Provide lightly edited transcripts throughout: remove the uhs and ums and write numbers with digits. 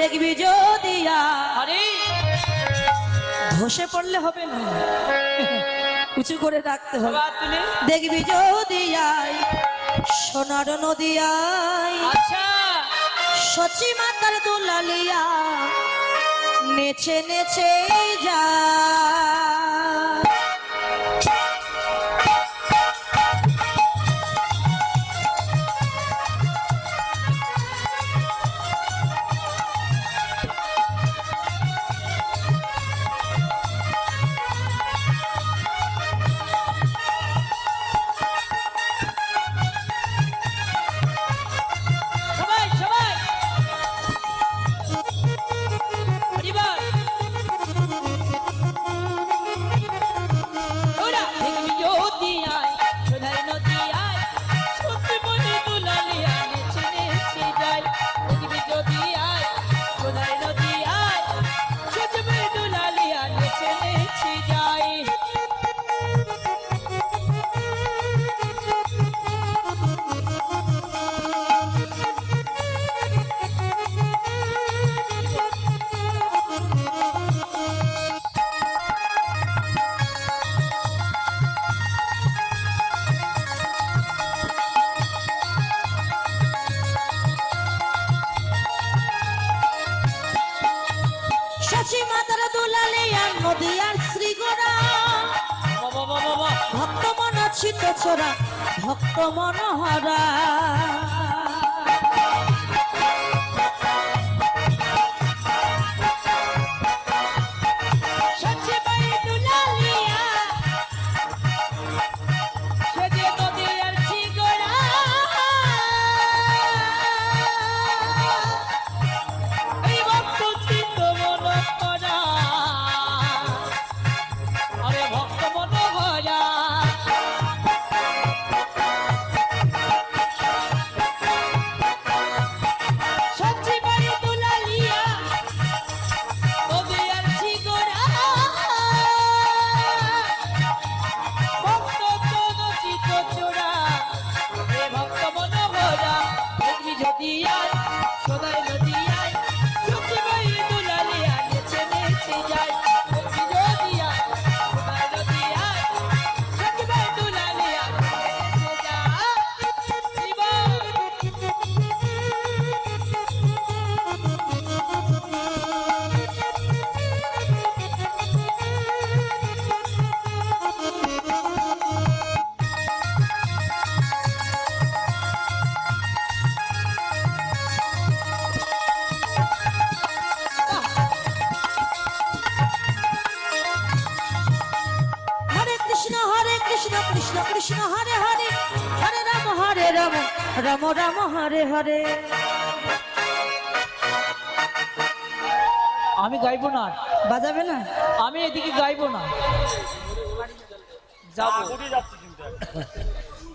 দেখবি যদি আরে ধসে পড়লে হবে না, উঁচু করে রাখতে হবে। বাবা তুলে দেখবি যদি সোনার নদিয়ায় আচ্ছা সচি মাতার দুলালিয়া নেচে নেচে যা। সবাই সবাই পরিবার ওরা দেখবি যদি আয় সোনার নদী আয় সত্যি মনে দুলালিয়া নেচে নেচে যায় দেখবি যদি আয় সোনার নদী আয় সত্যি মনে দুলালিয়া নেচে নেচে যায় সচি মাতার দুলালিয়া নদিয়ার শ্রীগোড়া বাবা বাবা বাবা ভক্ত মন ছিত ছোড়া ভক্ত মনোহরা। সচ্ছে বাড়ি দুলালিয়া সেজে নদীর চিগড়া এই ভক্ত চিত্ত মন করা আরে ভক্ত মন ভরা সচ্ছে বাড়ি দুলালিয়া নদীর চিগড়া ভক্ত চিত্ত চোরা হে ভক্ত মন ভরা দেখবি যদি আয় সোনার নদী আয় সত্যি ভাই দুলালিয়া নেচে নেচে যায় দেখবি যদি আয় সোনার নদী আয় সত্যি ভাই দুলালিয়া নেচে যায় হরে কৃষ্ণ কৃষ্ণ কৃষ্ণ হরে হরে হরে রাম রাম রাম হরে হরে। আমি গাইবো না বাজাবে না? আমি এদিকে গাইবো না যাবো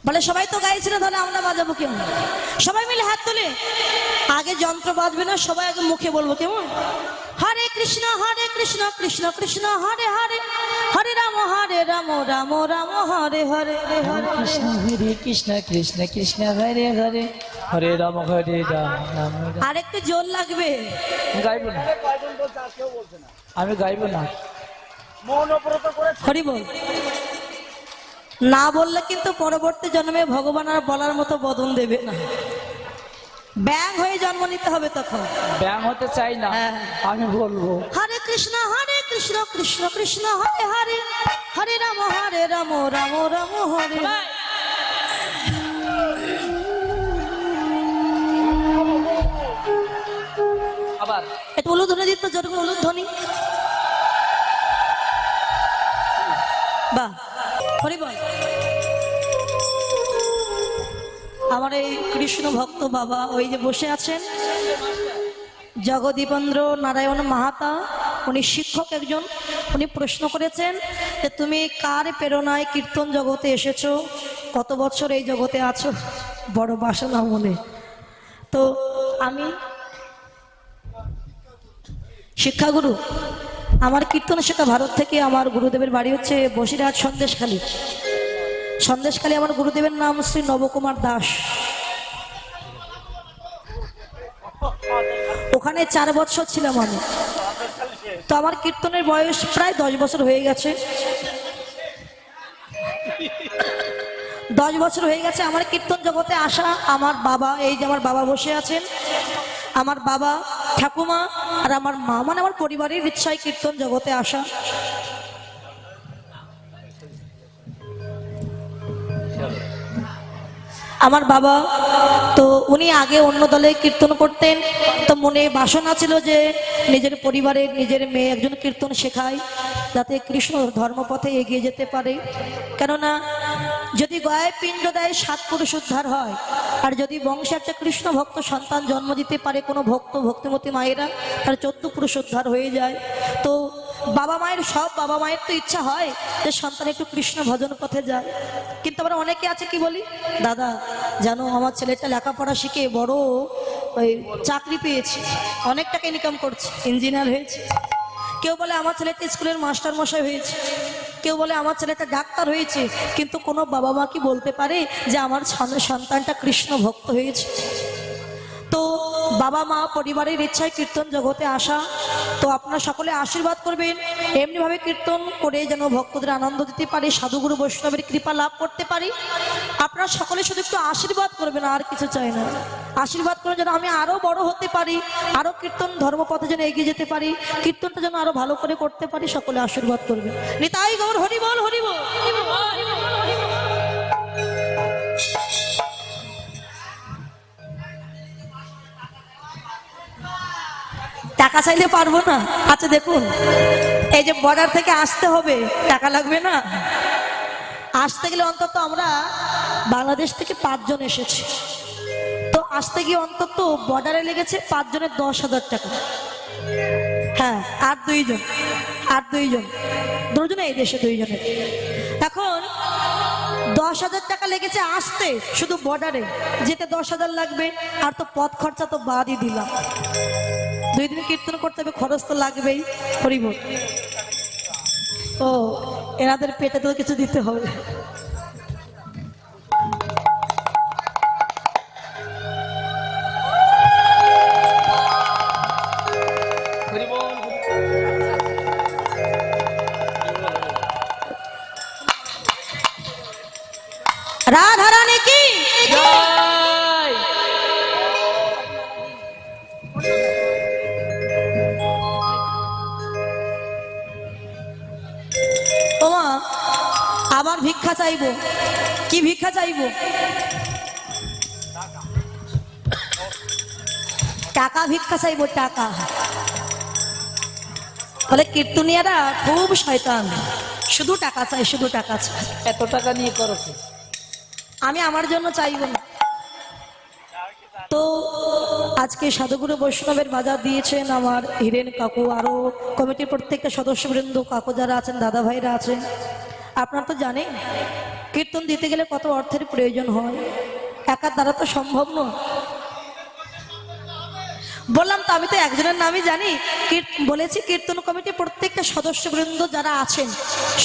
বলে সবাই তো গাইছিল, তাহলে আমরা বাজাবো কেমন? সবাই মিলে হাত তুলে আগে যন্ত্র বাজবে না, সবাই আগে মুখে বলবো কেমন? হরে কৃষ্ণ কৃষ্ণ কৃষ্ণ হরে হরে হরে রাম রাম রাম হরে হরে হরে কৃষ্ণ হরে কৃষ্ণ কৃষ্ণ কৃষ্ণ হরে হরে হরে রাম রাম আর একটু জোর লাগবে। গাইবো না আমি গাইবো না হরি বল না বললে কিন্তু পরবর্তী জন্মে ভগবান আর বলার মতো বদন দেবে না, ব্যাং হয়ে জন্ম নিতে হবে তখন। ব্যায়াম হতে চাই না হ্যাঁ। আমি বলবো হরে কৃষ্ণ কৃষ্ণ কৃষ্ণ হরে হরে হরে রাম রাম রাম হরে। আবার একটু উলুধ্বনি দিত, জোর করে উলুধ্বনি। বাহ, হরি বল। আমার এই কৃষ্ণ ভক্ত বাবা ওই যে বসে আছেন জগদীপেন্দ্র নারায়ণ মাহাতা, উনি শিক্ষক একজন। উনি প্রশ্ন করেছেন যে তুমি কার প্রেরণায় কীর্তন জগতে এসেছো, কত বছর এই জগতে আছো? বড় বাসনা মনে। তো আমি শিক্ষাগুরু, আমার কীর্তন শেখা ভারত থেকে। আমার গুরুদেবের বাড়ি হচ্ছে বসিরহাট সন্দেশখালী। সন্দেশখালী আমার গুরুদেবের নাম শ্রী নবকুমার দাস। ওখানে ওখানে 4 বছর ছিলাম আমি। তো আমার কীর্তনের বয়স প্রায় 10 বছর হয়ে গেছে। 10 বছর হয়ে গেছে আমার কীর্তন জগতে আসা। আমার বাবা, এই যে আমার বাবা বসে আছেন, আমার বাবা, ঠাকুমা আর আমার মা, মানে আমার পরিবারের ইচ্ছায় কীর্তন জগতে আসা। আমার বাবা তো উনি আগে অন্য দলে কীর্তন করতেন, তো মনে বাসনা ছিল যে নিজের পরিবারের নিজের মেয়ে একজন কীর্তন শেখায়, যাতে কৃষ্ণ ধর্মপথে এগিয়ে যেতে পারে। কেননা যদি গয়ায় পিণ্ড দেয় 7 পুরুষ উদ্ধার হয়, আর যদি বংশে একটা কৃষ্ণ ভক্ত সন্তান জন্ম দিতে পারে কোনো ভক্ত ভক্তিমতী মায়েরা, তার 14 পুরুষ উদ্ধার হয়ে যায়। তো বাবা মায়ের তো ইচ্ছা হয় যে সন্তান একটু কৃষ্ণ ভজন পথে যায়। কিন্তু আমরা অনেকে আছে কি বলি, দাদা জানো আমার ছেলেটা লেখাপড়া শিখে বড় ওই চাকরি পেয়েছে, অনেক টাকা ইনকাম করছে, ইঞ্জিনিয়ার হয়েছে। কেউ বলে আমার ছেলেটা স্কুলের মাস্টার মশাই হয়েছে, কেউ বলে আমার ছেলেটা ডাক্তার হয়েছে। কিন্তু কোনো বাবা মা কি বলতে পারে যে আমার সন্তানটা কৃষ্ণ ভক্ত হয়েছে? তো বাবা মা পরিবারের ইচ্ছায় কীর্তন জগতে আসা। তো আপনারা সকলে আশীর্বাদ করবেন, এমনিভাবে কীর্তন করে যেন ভক্তদের আনন্দ দিতে পারি, সাধুগুরু বৈষ্ণবের কৃপা লাভ করতে পারি। আপনারা সকলে শুধু একটু আশীর্বাদ করবেন, আর কিছু চাই না। আশীর্বাদ করে যেন আমি আরো বড় হতে পারি, আরো কীর্তন ধর্মপথে যেন এগিয়ে যেতে পারি, কীর্তনটা যেন আরো ভালো করে করতে পারি। সকলে আশীর্বাদ করবেন। নিতাই গৌর হরি বল, হরি বল। টাকা চাইলে পারবো না। আচ্ছা দেখুন, এই যে বর্ডার থেকে আসতে হবে, টাকা লাগবে না? আসতে গেলে অন্তত আমরা বাংলাদেশ থেকে 5 জন এসেছি, তো আসতে গিয়ে অন্তত বর্ডারে লেগেছে 5 জনের 10,000 টাকা। হ্যাঁ, আর 2 জন, দুজনে এই দেশে 2 জনের। এখন 10,000 টাকা লেগেছে আসতে, শুধু বর্ডারে যেতে 10,000 লাগবে, আর তো পথ খরচা তো বাদই দিলাম। 2 দিন কীর্তন করতে হবে, খরচ তো লাগবেই। হরিবল। ও এনাদের পেটে তো কিছু দিতে হবে। রাধা রানী কি জয়। ওমা আবার ভিক্ষা চাইবো। কি ভিক্ষা চাইবো? টাকা ভিক্ষা চাইবো, টাকা। বলে কীর্তনিয়ারা খুব শয়তান, শুধু টাকা চাই, শুধু টাকা চাই। এত টাকা নিয়ে করছে, আমি আমার জন্য চাইবো না। তো আজকে সাধুগুরু বৈষ্ণবের বাজার দিয়েছেন আমার হিরেন কাকু, আরো কমিটির প্রত্যেকটা সদস্যবৃন্দ, কাকু যারা আছেন, দাদা ভাইরা আছেন। আপনারা তো জানেন কীর্তন দিতে গেলে কত অর্থের প্রয়োজন হয়, একার দ্বারা তো সম্ভব নয়। বললাম তো আমি তো একজনের নামই জানি, বলেছি কীর্তন কমিটির প্রত্যেকটা সদস্যবৃন্দ যারা আছেন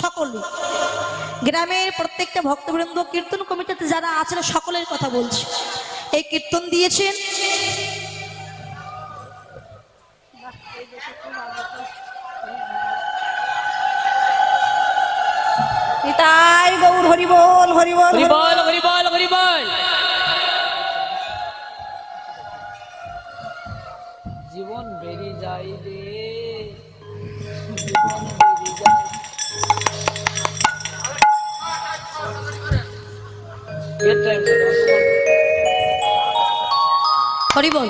সকলে, গ্রামের প্রত্যেকটা ভক্তবৃন্দ, কীর্তন কমিটিতে যারা আছেন সকলের কথা বলছি। এই কীর্তন দিয়েছেন নিতাই গৌর হরি বল, হরি বল, হরি বল, হরি বল, হরি বল। জীবন বেরিয়ে যায় রে, জীবন বেরিয়ে যায়। হরি বল।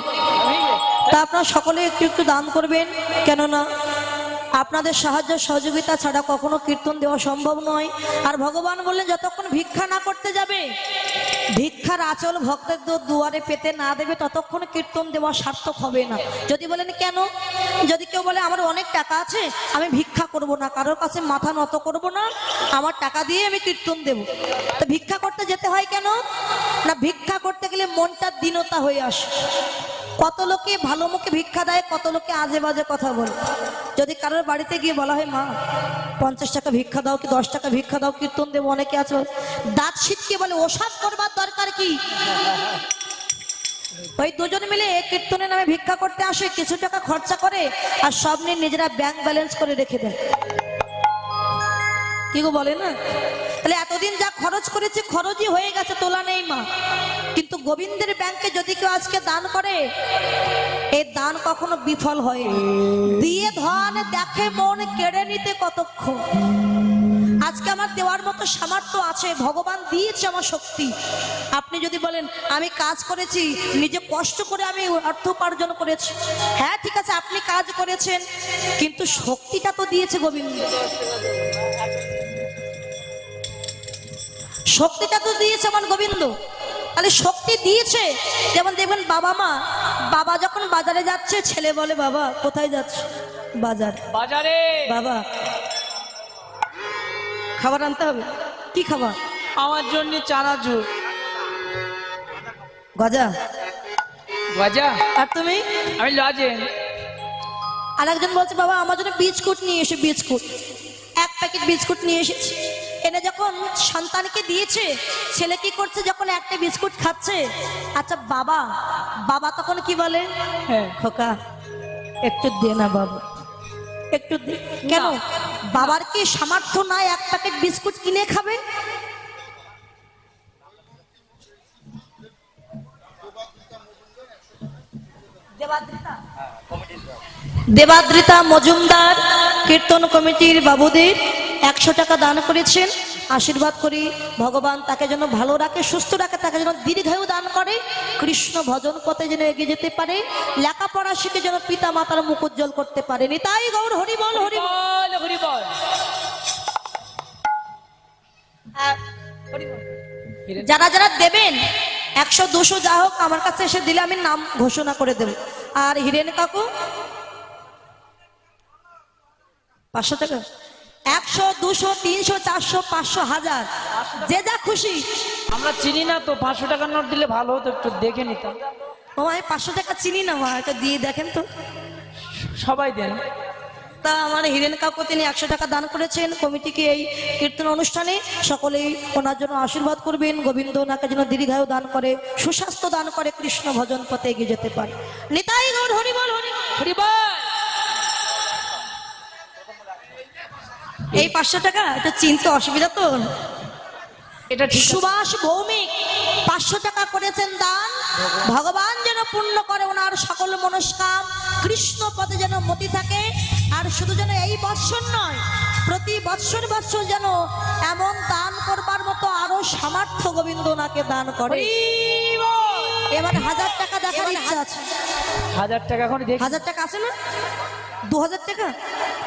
তা আপনারা সকলে একটু একটু দান করবেন, কেননা আপনাদের সাহায্য সহযোগিতা ছাড়া কখনো কীর্তন দেওয়া সম্ভব নয়। আর ভগবান বললেন যতক্ষণ ভিক্ষা না করতে যাবে, ভিক্ষার আঁচল ভক্তের দুয়ারে পেতে না দেবে, ততক্ষণ কীর্তন দেওয়া সার্থক হবে না। যদি বলেন কেন, যদি কেউ বলে আমার অনেক টাকা আছে, আমি ভিক্ষা করব না, কারোর কাছে মাথা নত করব না, আমার টাকা দিয়ে আমি কীর্তন দেব, তো ভিক্ষা করতে যেতে হয় কেন না? ভিক্ষা করতে গেলে মনটা দীনতা হয়ে আসে। কত লোকে ভালো মুখে ভিক্ষা দেয়, কত লোকে আজে বাজে কথা বলে। যদি কারোর বাড়িতে গিয়ে বলা হয় মা 50 টাকা ভিক্ষা দাও, কি 10 টাকা ভিক্ষা দাও, কীর্তন দেবো, অনেকে আছে দাঁত শীতকে বলে ওসব করবার দরকার কি? ওই দুজন মিলে কীর্তনের নামে ভিক্ষা করতে আসে, কিছু টাকা খরচা করে আর সব নিয়ে নিজেরা ব্যাংক ব্যালেন্স করে রেখে দেয়। কি গো বলে না? তাহলে এতদিন যা খরচ করেছে খরচই হয়ে গেছে, তোলা নেই মা। কিন্তু গোবিন্দের ব্যাংকে যদি কেউ আজকে দান করে, এই দান কখনো বিফল হয় না। দিয়ে ধন দেখে মন কেড়ে নিতে কতক্ষণ। আজকে আমার দেওয়ার মতো সামর্থ্য আছে, ভগবান দিয়েছে আমার শক্তি। আপনি যদি বলেন আমি কাজ করেছি, নিজে কষ্ট করে আমি অর্থ উপার্জন করেছি, হ্যাঁ ঠিক আছে আপনি কাজ করেছেন, কিন্তু শক্তিটা তো দিয়েছে গোবিন্দ। শক্তিটা তো দিয়েছে আমার গোবিন্দ। তাহলে শক্তি দিয়েছে। যেমন দেখবেন বাবা যখন বাজারে যাচ্ছে, ছেলে বলে বাবা কোথায় যাচ্ছে? বাজারে। বাবা খাবার আনতে হবে। কি খাবার? আমার জন্য চানাচুর। গজা। আর তুমি? আমি লজেন। আর একজন বলছে বাবা আমার জন্য বিস্কুট নিয়ে এসে, বিস্কুট। এক প্যাকেট বিস্কুট নিয়ে এসেছি। এনে যখন সন্তানকে দিয়েছে, ছেলে কি করছে যখন একটা বিস্কুট খাচ্ছে, আচ্ছা বাবা তখন কি বলে? হ্যাঁ খোকা একটু দে না বাবা, একটু দে। কেন? বাবার কি সামর্থ্য নাই এক প্যাকেট বিস্কুট কিনে খাবে? দেবাদ্রিতা মজুমদার কীর্তন কমিটির বাবুদের 100 টাকা দান করেছেন। আশীর্বাদ করি ভগবান তাকে যেন ভালো রাখে, সুস্থ রাখে, তাকে যেন দীর্ঘায়ু দান করে, কৃষ্ণ ভজন পথে যেন এগিয়ে যেতে পারে, লেখাপড়া শিখে যেন পিতা মাতার মুখ উজ্জ্বল করতে পারে। নিতাই গৌর হরি বল, হরি বল, হরি বল। যারা যারা দেবেন 100 200 যা হোক আমার কাছে এসে দিলে আমি নাম ঘোষণা করে দেব। আর হিরেন কাকু 500 টাকা, 100 200 300 400 500 1000 যে যা খুশি। আমরা চিনি না তো, 500 টাকার নোট দিলে ভালো হতো, একটু দেখে নিতাম। ও আমি 500 টাকা চিনি না মা, এটা দিয়ে দেখেন তো। সবাই দেন। তা আমার হিরেন কাকু তিনি 100 টাকা দান করেছেন কমিটিকে এই কীর্তন অনুষ্ঠানে। সকলেই ওনার জন্য আশীর্বাদ করবেন, গোবিন্দ ওনাকে যেন দীর্ঘায়ু দান করে, সুস্বাস্থ্য দান করে, কৃষ্ণ ভজন পথে এগিয়ে যেতে পারে। নিতাই গৌর হরি বল, হরি বল। এই 500 টাকা এটা চিনতে অসুবিধা তো, এটা সুভাষ ভৌমিক 500 টাকা করেছেন দান। ভগবান যেন পূর্ণ করে ওনার সকল মনস্কাম, কৃষ্ণ পদে যেন মতি থাকে। আর শুধু যেন এই বৎসর নয়, প্রতি বৎসর যেন এমন দান করবার মতো আরো সামর্থ্য গোবিন্দ ওনাকে দান করে। এবার 1000 টাকা দেখার ইচ্ছা আছে। 1000 টাকা এখন দেখ। 1000 টাকা আছে না? 2000 টাকা,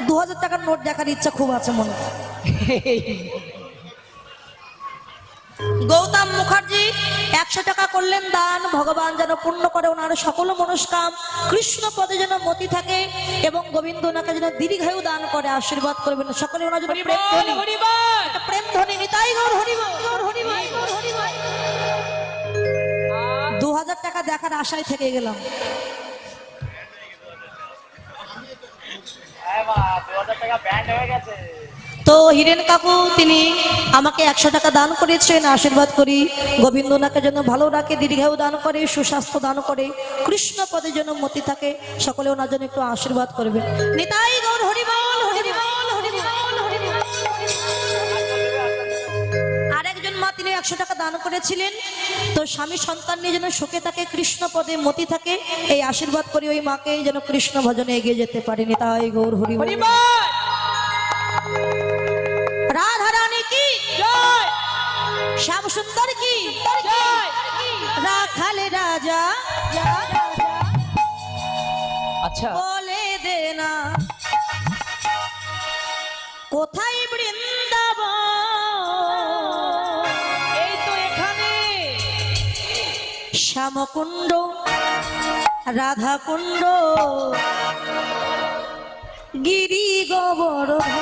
2000 টাকার নোট দেখার ইচ্ছা খুব আছে মনে। গৌতম মুখার্জি 100 টাকা করলেন দান। ভগবান যেন পূর্ণ করে ওনার সকল মনস্কাম, কৃষ্ণ পদে যেন মতি থাকে এবং গোবিন্দ ওনাকে যেন দীর্ঘায়ু দান করে। আশীর্বাদ করবেন সকলে ওনার জন্য। প্রেম ধ্বনি নিতাই গৌর হরি বল, হরি বল, হরি বল। 2000 টাকা দেখার আশায় থেকে গেলাম। তো হিরেন কাকু তিনি আমাকে 100 টাকা দান করেছেন। আশীর্বাদ করি গোবিন্দ ওনাকে যেন ভালো রাখে, দীর্ঘায়ু দান করে, সুস্বাস্থ্য দান করে, কৃষ্ণ পদে যেন মতি থাকে। সকলে ওনার জন্য একটু আশীর্বাদ করবেন। নিতাই গৌর হরি বল, হরি বল, হরি বল, হরি বল। আরেকজন মা তিনি 100 টাকা দান করেছিলেন। তো স্বামী সন্তান নিয়ে যেন সুখে থাকে, কৃষ্ণ পদে মতি থাকে, এই আশীর্বাদ করি ওই মাকে যেন কৃষ্ণ ভজনে এগিয়ে যেতে পারে। নিতাই গৌর হরি বল। রাধা রানী কি জয়, শ্যাম সুন্দর কি জয়, রাখালে রাজা আচ্ছা বলে দে না কোথায় বৃন্দাবন। এই তো এখানে শ্যামকুণ্ড রাধা কুণ্ড গিরি গোবর্ধন।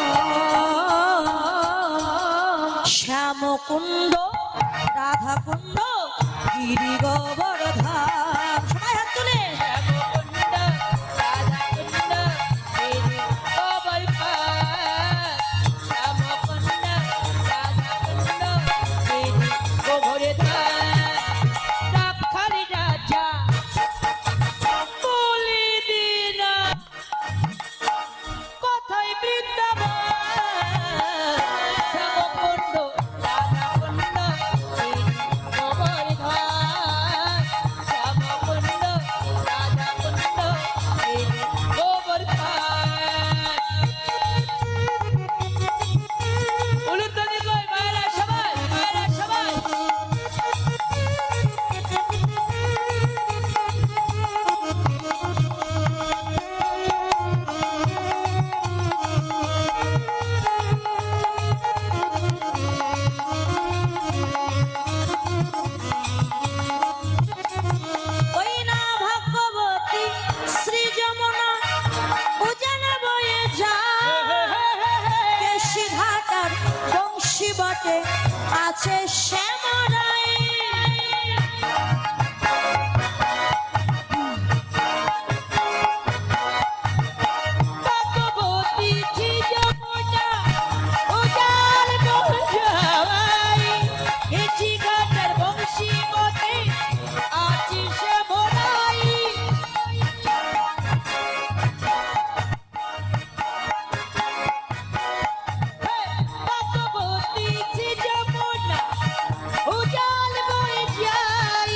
শ্যামকুণ্ড রাধা কুণ্ড গিরি গোবর্ধন। সবাই হাত তুলে। আছে শ্যামরাই। ভগবতী জি যমুনা উজাল বহজাই, এসি ঘাটার বংশী মতে আছি শ্যামরাই। ভগবতী জি যমুনা উজাল বয়ে যাই,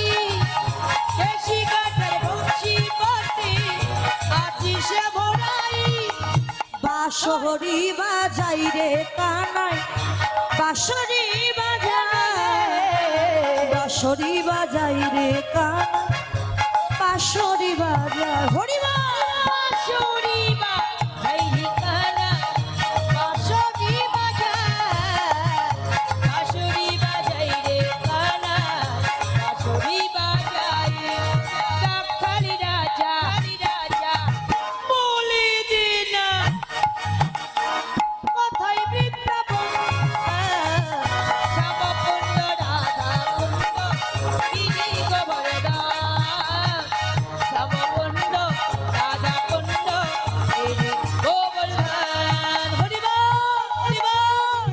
এসি ঘাটার বংশী মতে আছি শ্যামরাই। বাঁশরি বাজাই রে কানাই, বাঁশরি বাজাই, বাঁশরি বাজাই রে কানাই, বাঁশরি বাজাই হরিবা। বাঁশরি বাজাই রে কানাই, বাঁশরি বাজাই, বাঁশরি বাজাই রে কানাই, বাঁশরি বাজাই। রাখালি রাজা বলি দিনা কোথায় বৃন্দাবন, শ্যামকুণ্ড রাধাকুণ্ড গিরি গোবর্ধন, শ্যামকুণ্ড রাধাকুণ্ড গিরি গোবর্ধন। হরি বল, হরি বল।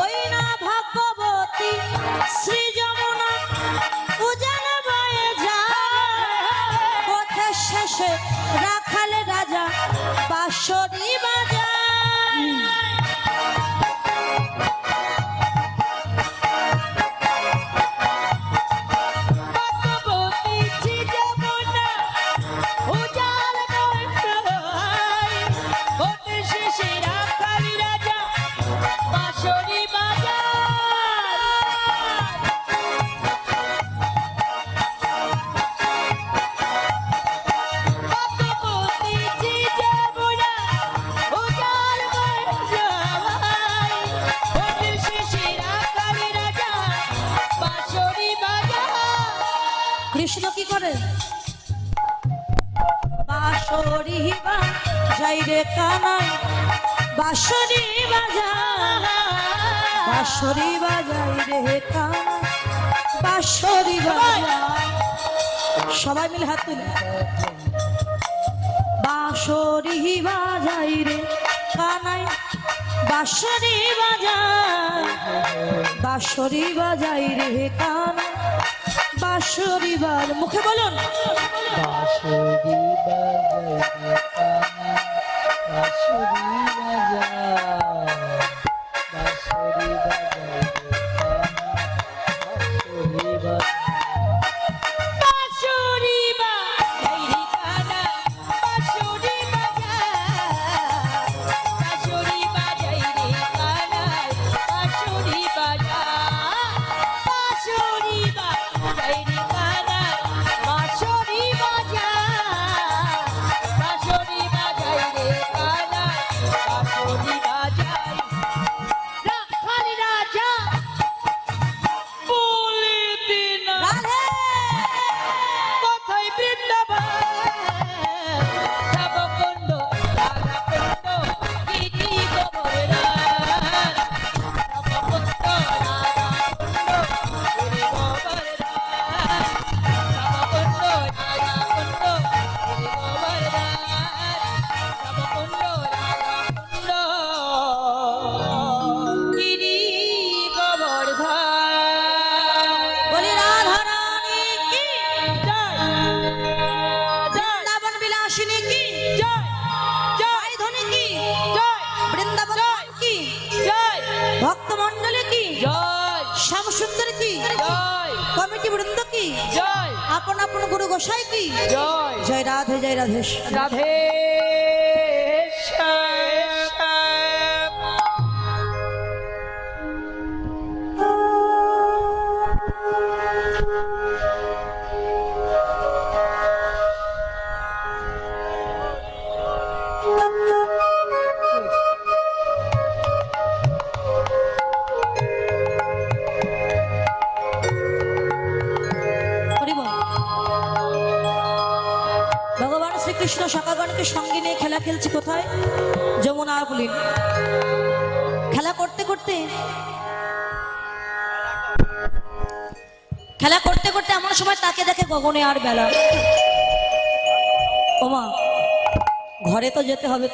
ওই না ভাগ্যবতী শ্রী যমুনা উজান বয়ে যায়, পথের শেষে রাখাল রাজা বাঁশরি বাজায়। ভগবতী জি যমুনা উজাল বয়ে যায়, পথের শেষে রাখালি রাজা বাঁশরি বাজায়। ভগবতী জি যমুনা উজাল বয়ে যায়, পথের শেষে রাখালি রাজা বাঁশরি বাজায়। কৃষ্ণ কি করে? বাঁশরি বাজাই রে কানাই, বাঁশরি বাজাই, বাঁশরি বাজাই রে কানাই, বাঁশরি বাজাই। সবাই মিলে হাত তুলে বাঁশরি বাজাই রে কানাই, বাঁশরি বাজাই, বাঁশরি বাজাই রে কানাই, বাঁশরি বাজ মুখে বলুন। বাঁশরি বাজাই রে কানাই, বাঁশরি বাজাই, বাঁশরি বাজাই রে কানাই, বাঁশরি বাজাই। বাঁশরি বাজাই রে কানাই, বাঁশরি বাজাই, বাঁশরি বাজাই রে কানাই, বাঁশরি বাজাই। বাঁশরি বাজাই রে কানাই, বাঁশরি বাজাই, বাঁশরি বাজাই রে কানাই, বাঁশরি বাজাই। রাখালি রাজা বলি দিনা রাধে কোথায় বৃন্দাবন, শ্যামকুণ্ড রাধাকুণ্ড গিরি গোবর্ধন, শ্যামকুণ্ড রাধাকুণ্ড গিরি গোবর্ধন, শ্যামকুণ্ড রাধাকুণ্ড গিরি গোবর্ধন, শ্যামকুণ্ড রাধাকুণ্ড গিরি গোবর্ধন। বলি রাধা রানী কি, জয় জয় বৃন্দাবন বিলাসিনী কি, জয় জয় ধ্বনি কি, জয় বৃন্দাবন জয়। কি, জয় ভক্তমণ্ডলী কি, জয় শ্যামসুন্দর কি, জয় কমিটি বৃন্দ কি, জয় আপন আপন গুরু গোসাই কি। জয় জয় রাধে জয় রাধেশ। রাধে শ্যাম। কৃষ্ণ সখাগণকে সঙ্গে নিয়ে খেলা খেলছে কোথায়? যমুনার কুলিন। খেলা করতে করতে এমন সময় তাকে দেখে গগনে আর বেলা। ওমা, ঘরে তো যেতে হবে,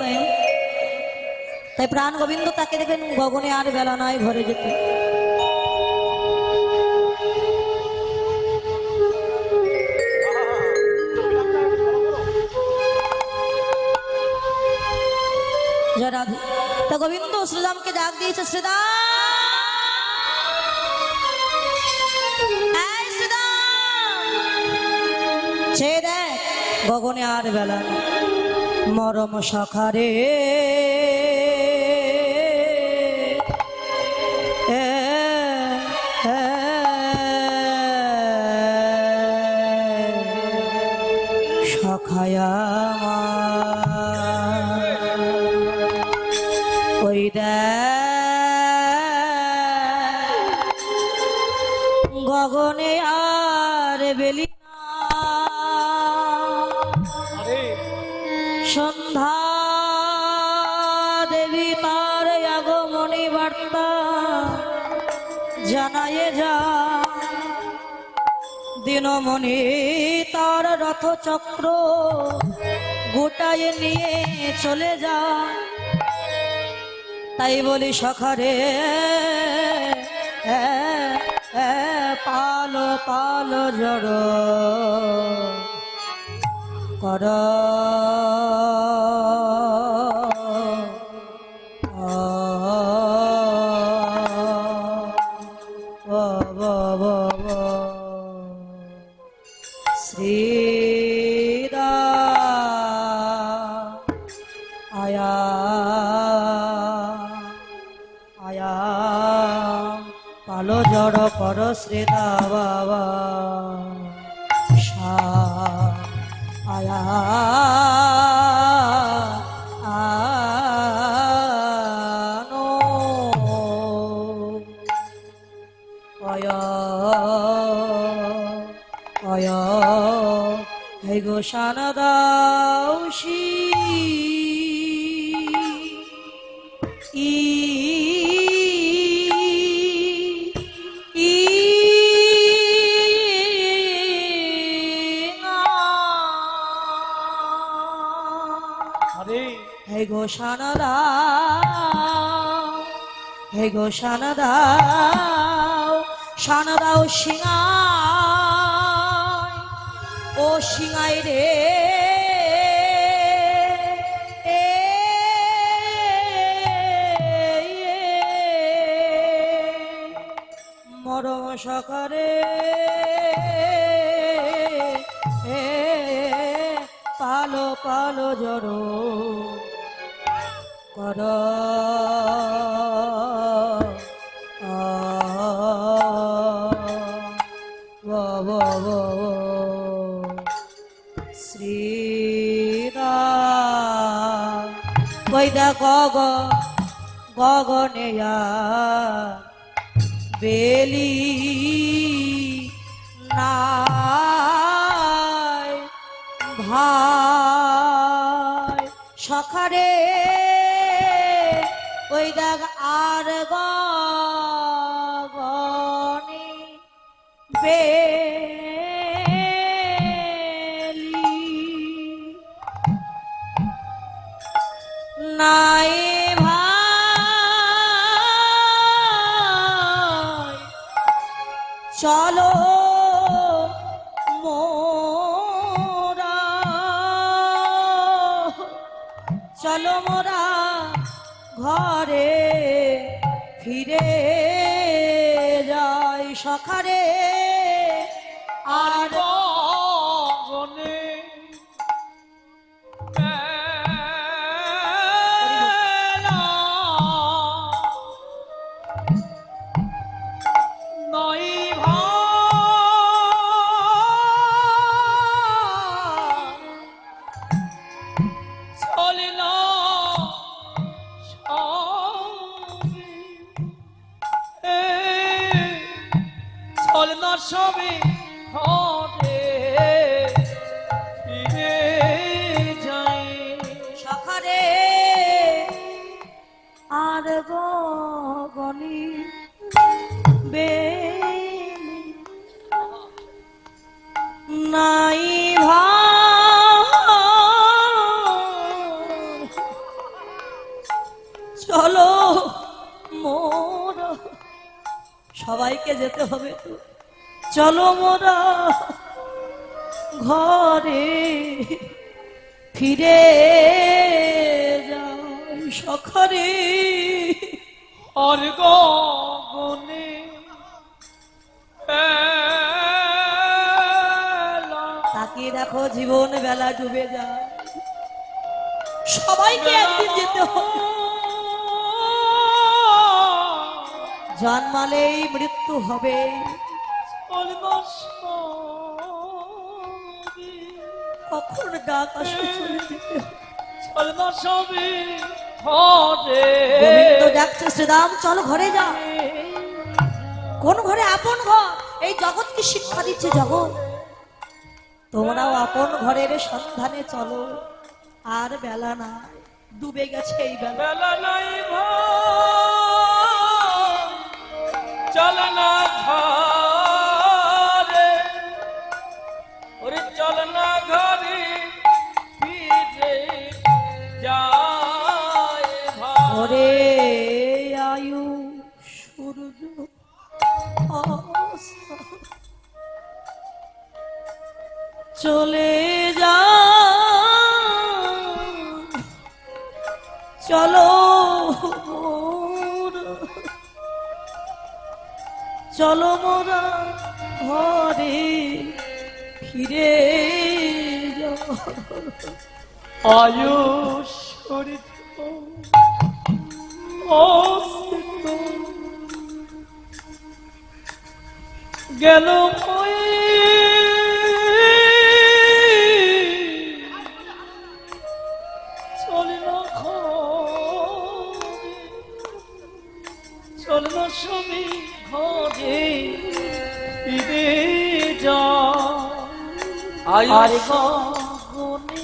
তাই প্রাণ গোবিন্দ তাকে দেখবেন গগনে আর বেলা নয় ঘরে যেতে। জয় রাধে। তা গোবিন্দ শ্রীরামকে ডাক দিয়েছে, শ্রীরাম, এই শ্রীরাম, সে দেখ গগনে আর বেলা নেই। মরম সখারে সখায়া ওই গগনে আর বেলি সন্ধ্যা দেবী তার আগমনী বার্তা জানায়ে যা। দিনমণি তার রথচক্র গোটায় নিয়ে চলে যা। তাই বলি সখারে পালো পালো জড় কর আয়া আয়া পালো জড় কর শ্রীদা বাবা আয়া আনো আয়া আয়া হে গো শানদাউশী হে গো শানদাও, হে গো শানদাও, শানদাও সিংহাই, ও সিংহাই রে মরম সখারে পালো পালো জড়ো কর শ্রীরাম বৈদা গগনেয়া বেলি নাই ভাই সখারে ওই দাগ আর গগনে বেলি নাই ভাই চলো মোরা চলো মোরা ঘরে ফিরে যাই সখারে আর গগনে বেলা নয় চলে না চলে না সবে ঘরে ফিরে চলো মোরা ঘরে ফিরে যাই সখরে। আর গগনে তাকিয়ে দেখো জীবন বেলা ডুবে যায়, সবাইকে একদিন যেতে হবে, জন্মালেই মৃত্যু হবে। কখন ডাক আসবে চলে যেতে হবে। গোবিন্দ ডাকছে, শ্রীরাম চল ঘরে যা। কোন ঘরে? আপন ঘর। এই জগৎকে শিক্ষা দিচ্ছে জগৎ, তোমরাও আপন ঘরের সন্ধানে চলো। আর বেলা না, ডুবে গেছে এই বেলা। বেলা নাই চল না ঘরে, ওরে চল না ঘরে ফিরে যায় ভাই। ওরে আয়ু সূর্য অস্ত চলে যা, চলো মোরা, চলো মোরা ঘরে ফিরে যাও। আয়ুষ গেল চলে না ঘরে, চলে না সবই ঘরে ফিরে যা। আর গগনে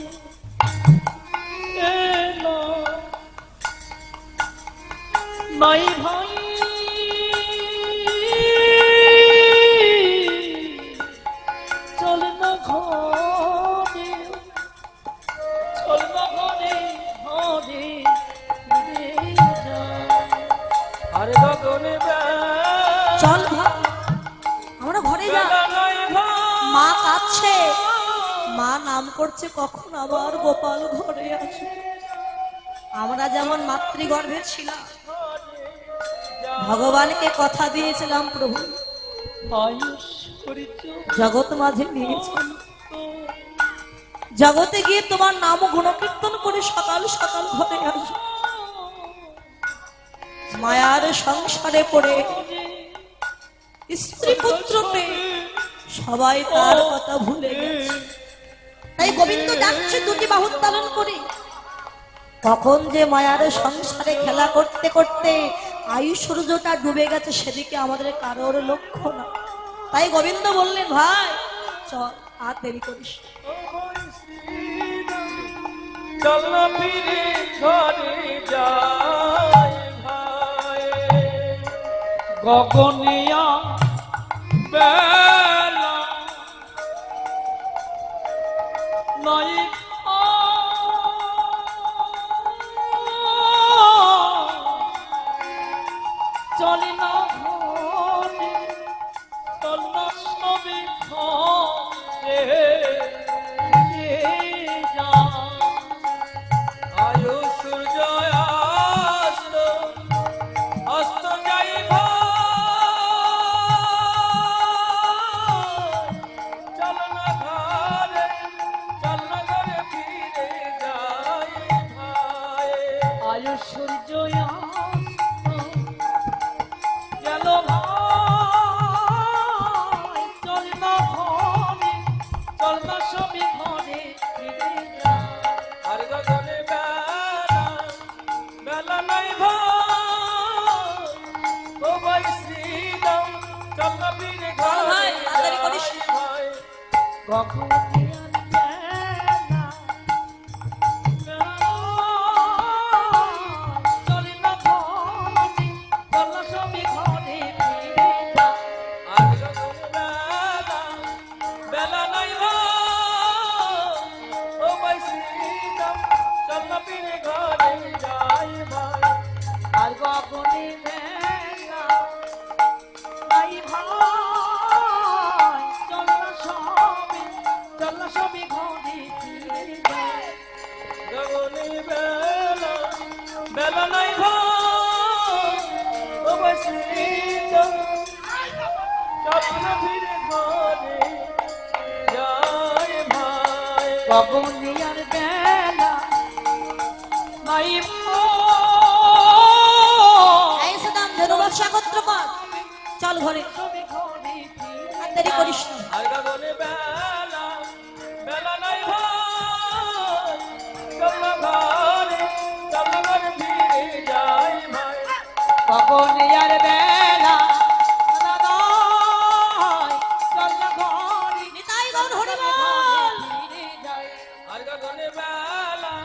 এলো নাই ভাই চল না ঘরে, চল না ঘরে ঘরে ফিরে যা। আর গগনে চল ভাই আমরা ঘরে যা। মা কাঁদছে, মা নাম করছে কখন আবার গোপাল ঘরে আসে। আমরা যেমন মাতৃগর্ভে ছিলাম, ভগবানকে কথা দিয়েছিলাম প্রভু জগৎ মাঝে নিয়েছেন, জগতে গিয়ে তোমার নাম গুণকীর্তন করে সকাল সকাল ঘরে আসো। মায়ার সংসারে পড়ে স্ত্রী পুত্র পেয়ে সবাই তার কথা ভুলে গেছে। তাই গোবিন্দ ডাকছে দুটি বাহু উত্তোলন করে। কখন যে মায়ার সংসারে খেলা করতে করতে আয়ু সূর্যটা ডুবে গেছে সেদিকে আমাদের কারোর লক্ষ্য না। তাই গোবিন্দ বললেন, ভাই চল আর দেরি করিস। চল না ফিরে ঘরে যাই ভাই। গগনিয়া বেলা নাই চলে না ঘরে, চল না সবে ঘরে যা। আয়ু সূর্য অস্ত অস্ত যাই চল না ঘরে, চল না ঘরে ফিরে যাই ভাই। আয়ু সূর্য গেল ভাই, চল না ঘরে, চল না সবই ঘরে ফিরে যা। আর গগনে বেলা বেলা নাই ভাই, ও ভাই শ্রীরাম চল না ফিরে চল ঘরে ভাই, তাড়াতাড়ি করিস। ভাই। গগনে বেলা চলে না ঘরে, চল না সবই ঘরে ফিরে যা। আর গগনে বেলা নাই ভাই, ও ভাই শ্রীরাম চল না ফিরে ঘরে যাই ভাই। আর গগনে বেলা নাই ভাই, কবনিয়ার বেলা মাই এই সুদাম ধন্যবাদ সাগত্র কর চল ঘরে আর দেরি করিস না আর গগনে বেলা বেলা নাই ভাই চল ঘরে ফিরে যাই ভাই কবনিয়ার বেলা চল ঘরে নিতাই গৌর হরি বল ফিরে যাই আর গগনে বেলা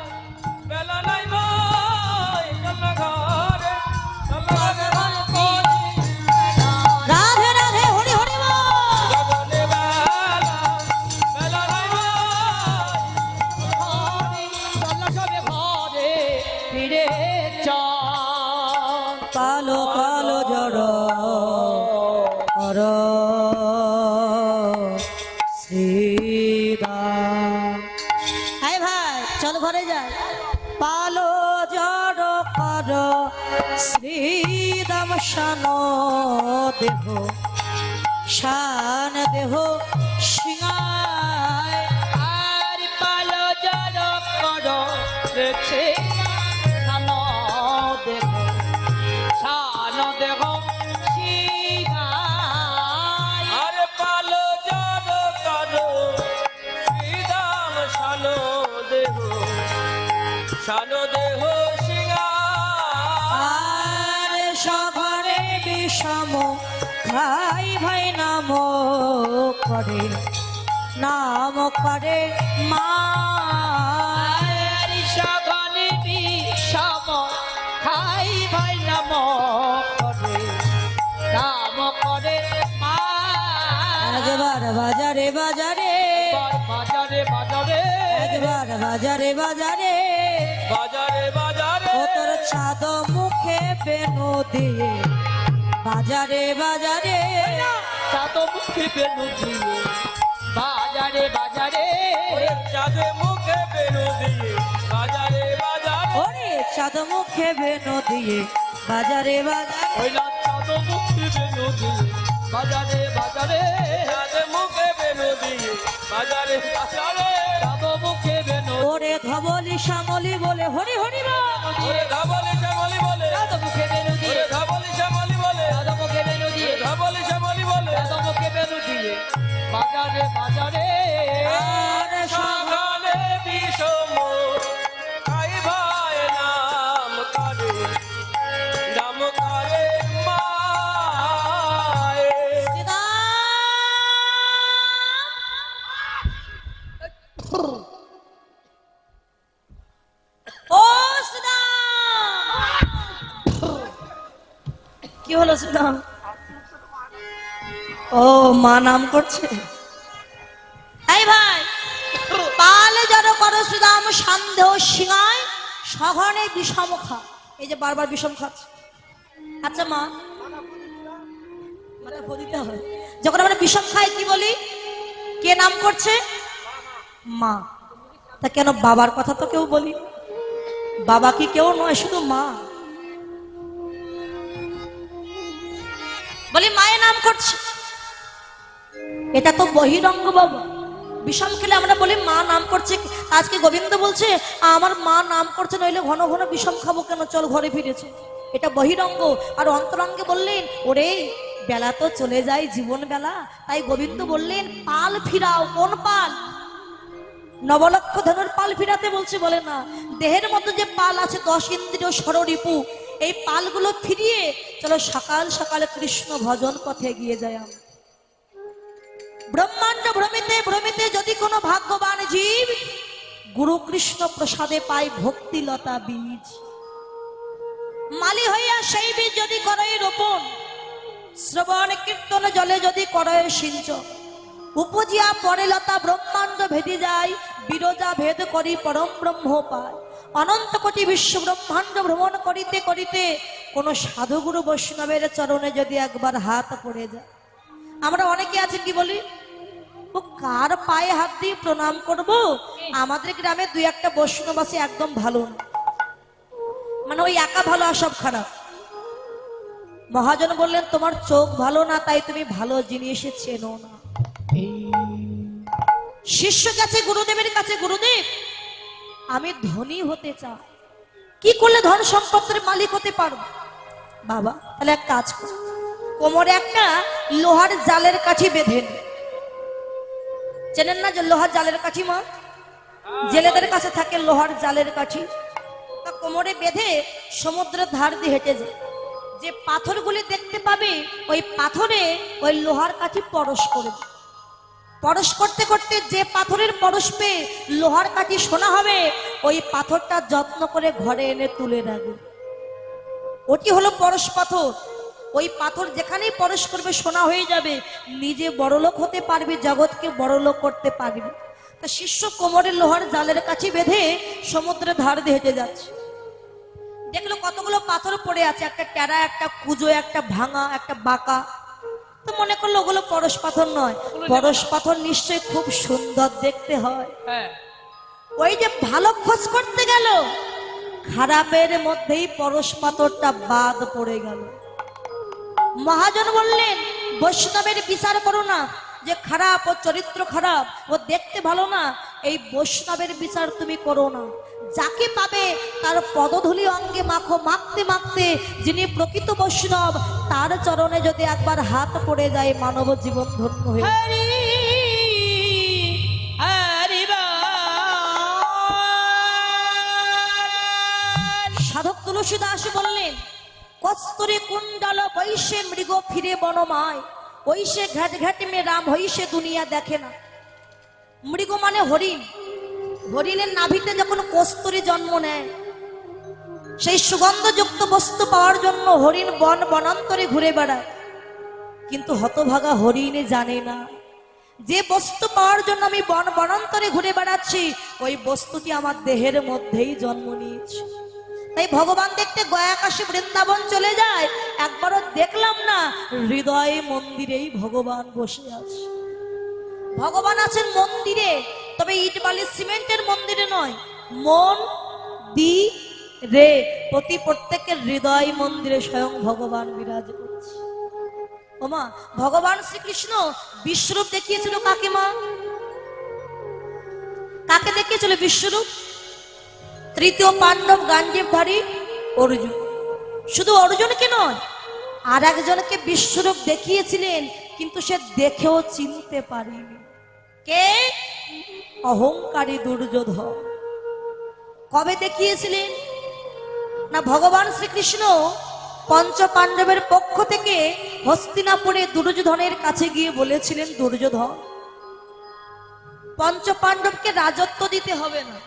বেলা নাই ভাই চল ঘরে রাধে রাধে হরি হরি বল গগনে বেলা বেলা নাই ভাই চল সবে ঘরে ফিরে চল কালো কালো জড় কর শ্রীরাম হাই ভাই চল ঘরে যাই পালো জড় কর শ্রীরাম শান দেহ শান দেহ সিংহায় আর পালো জড় করো দেখছে সানো দেহ সানো দেহ শিগায় আর পালো জড় করো শ্রীরাম সানো দেহ শিগায় আর সঘরে বিষম ভাই ভাই নাম করে মা আর সগনে বিষম খাই ভাই নাম করে মা একবার বাজারে বাজারে বাজারে বাজারে একবার বাজারে বাজারে বাজারে বাজারে ও তোর ছাদ মুখে বেনু দিয়ে বাজারে বাজারে চাঁদ মুখে বেনু দিয়ে বাজারে বাজারে চাঁদ মুখে বেনু দিয়ে বাজারে বাজারে ওরে ছাদ মুখে বেনু দিয়ে বাজারে বাজারে ওই না চাঁদ মুখে বেনু দিয়ে বাজারে বাজারে চাঁদ মুখে বেনু দিয়ে বাজারে বাজারে চাঁদ মুখে বেনু ওরে ধবলি শ্যামলি বলে হরি হরি বল ওরে ধবলি শ্যামলি বলে চাঁদ মুখে বেনু দিয়ে ওরে ধবলি শ্যামলি বলে চাঁদ মুখে বেনু দিয়ে ধবলি শ্যামলি বলে চাঁদ মুখে বেনু দিয়ে বাজারে বাজারে আর সগনে বিষম খাই ভাই নাম করে মায়ে ও সুদাম কি হলো সুদাম ও মা নাম করছে এই ভাই পালে যারা করো সুদাম সন্দেহ সিংহায় সঘনে বিষম খা এই যে বারবার বিষম খাচ্ছে আচ্ছা মা মানে বলিতে হয় যখন আমরা বিষম খাই কি বলি কে নাম করছে মা তা কেন বাবার কথা তো কেউ বলি বাবা কি কেউ নয় শুধু মা বলি মায়ের নাম করছে এটা তো বহিরঙ্গ বাবা বিষম খেলে আমরা বলি মা নাম করছে আজকে গোবিন্দ বলছে আমার মা নাম করছে নইলে ঘন ঘন বিষম খাবো কেন চল ঘরে ফিরেছে এটা বহিরঙ্গ আর অন্তরঙ্গে বললেন ওরে বেলা তো চলে যায় জীবন বেলা তাই গোবিন্দ বললেন পাল ফিরাও কোন পাল নবলক্ষ ধনুর পাল ফিরাতে বলছে বলে না দেহের মধ্যে যে পাল আছে 10 ইন্দ্রিয় ষড়রিপু এই পালগুলো ফিরিয়ে চলো সকাল সকালে কৃষ্ণ ভজন পথে গিয়ে যায় আমরা ব্রহ্মাণ্ড ভ্রমিতে ভ্রমিতে যদি কোনো ভাগ্যবান জীব গুরু কৃষ্ণ প্রসাদে পায় ভক্তিলতা বীজ মালি হইয়া সেই বীজ যদি করে রোপণ শ্রবণ কীর্তন জলে যদি করে সিঞ্চন উপজিয়া পরে লতা ব্রহ্মাণ্ড ভেদে যায় বিরজা ভেদ করি পরম ব্রহ্ম পায় অনন্ত কোটি বিশ্ব ব্রহ্মাণ্ড ভ্রমণ করিতে করিতে কোন সাধুগুরু বৈষ্ণবের চরণে যদি একবার হাত পড়ে যায় আমরা অনেকে আছেন কি বলি ও কার পায়ে হাত দিয়ে প্রণাম করব আমাদের গ্রামে 2-1টা বৈষ্ণব আছে একদম ভালো না মানে ওই একা ভালো আর সব খারাপ মহাজন বললেন তোমার চোখ ভালো না তাই তুমি ভালো জিনিস চেনো না শিষ্য গেছে গুরুদেবের কাছে, গুরুদেব আমি ধনী হতে চাই, কি করলে ধন সম্পদের মালিক হতে পারবো? বাবা তাহলে এক কাজ কর, কোমরে একটা লোহার জালের কাঠি বেঁধে নে। চেনেন না যে লোহার জালের কাঠি মা? জেলেদের কাছে থাকে লোহার জালের কাঠি। তা কোমরে বেঁধে সমুদ্রের ধার দিয়ে হেঁটে যায়, যে পাথরগুলি দেখতে পাবে ওই পাথরে ওই লোহার কাঠি পরশ করবে। পরশ করতে করতে যে পাথরের পরশ পেয়ে লোহার কাঠি সোনা হবে, ওই পাথরটা যত্ন করে ঘরে এনে তুলে রাখবে। ওটি হলো পরশ পাথর। ওই পাথর যেখানেই পরশ করবে সোনা হয়ে যাবে, নিজে বড়লোক হতে পারবে, জগৎকে বড়লোক করতে পারবে। তা শিষ্য কোমরে লোহার জালের কাঠি বেঁধে সমুদ্রের ধার দিয়ে হেঁটে যাচ্ছে, দেখলো কতগুলো পাথর পড়ে আছে, একটা টেরা, একটা কুজো, একটা ভাঙা, একটা বাঁকা। তো মনে করলো ওগুলো পরশ পাথর নয়, পরশ পাথর নিশ্চয়ই খুব সুন্দর দেখতে হয়। হ্যাঁ, ওই যে ভালো খোঁজ করতে গেল, খারাপের মধ্যেই পরশ পাথরটা বাদ পড়ে গেল। মহাজন বললেন, বৈষ্ণবের বিচার করো না, যে খারাপ, ও চরিত্র খারাপ, ও দেখতে ভালো না, এই বৈষ্ণবের বিচার তুমি করো না। যাকে পাবে তার পদধূলি অঙ্গে মাখো, মাখতে মাখতে যিনি প্রকৃত বৈষ্ণব তার চরণে যদি একবার হাত পড়ে যায়, মানব জীবন ধন্য হয়ে। হরি হরি সাধক তুলসীদাস বললেন, কস্তুরী কুণ্ডল বৈশে মৃগ ফিরে বনমায়, ওইসে ঘাট ঘাট মে রাম হইসে দুনিয়া দেখে না। মৃগ মানে হরিণ। হরিণের নাভিতে যখন কস্তুরী জন্ম নেয়, সেই সুগন্ধযুক্ত বস্তু পাওয়ার জন্য হরিণ বন বনান্তরে ঘুরে বেড়ায়। কিন্তু হতভাগা হরিণে জানে না যে বস্তু পাওয়ার জন্য আমি বন বনান্তরে ঘুরে বেড়াচ্ছি, ওই বস্তুটি আমার দেহের মধ্যেই জন্ম নিয়েছে। তাই ভগবান দেখতে গয়া কাশী বৃন্দাবন চলে যায়, একবারও দেখলাম না হৃদয় মন্দিরেই ভগবান বসে আছে। ভগবান আছেন মন্দিরে, তবে ইট বালি সিমেন্টের মন্দিরে নয়, মন দি রে প্রতি প্রত্যেকের হৃদয় মন্দিরে স্বয়ং ভগবান বিরাজ করছে। ওমা, ভগবান শ্রীকৃষ্ণ বিশ্বরূপ দেখিয়েছিল কাকে মা? কাকে দেখিয়েছিল বিশ্বরূপ? তৃতীয় পাণ্ডব গান্ডীবধারী অর্জুন। শুধু অর্জুনকে নয়, আর একজনকে বিশ্বরূপ দেখিয়েছিলেন, কিন্তু সে দেখেও চিনতে পারেনি। কে? অহংকারী দুর্যোধন। কবে দেখিয়েছিলেন না? ভগবান শ্রীকৃষ্ণ পঞ্চ পাণ্ডবের পক্ষ থেকে হস্তিনাপুরে দুর্যোধনের কাছে গিয়ে বলেছিলেন, দুর্যোধন, পঞ্চ পাণ্ডবকে রাজত্ব দিতে হবে না,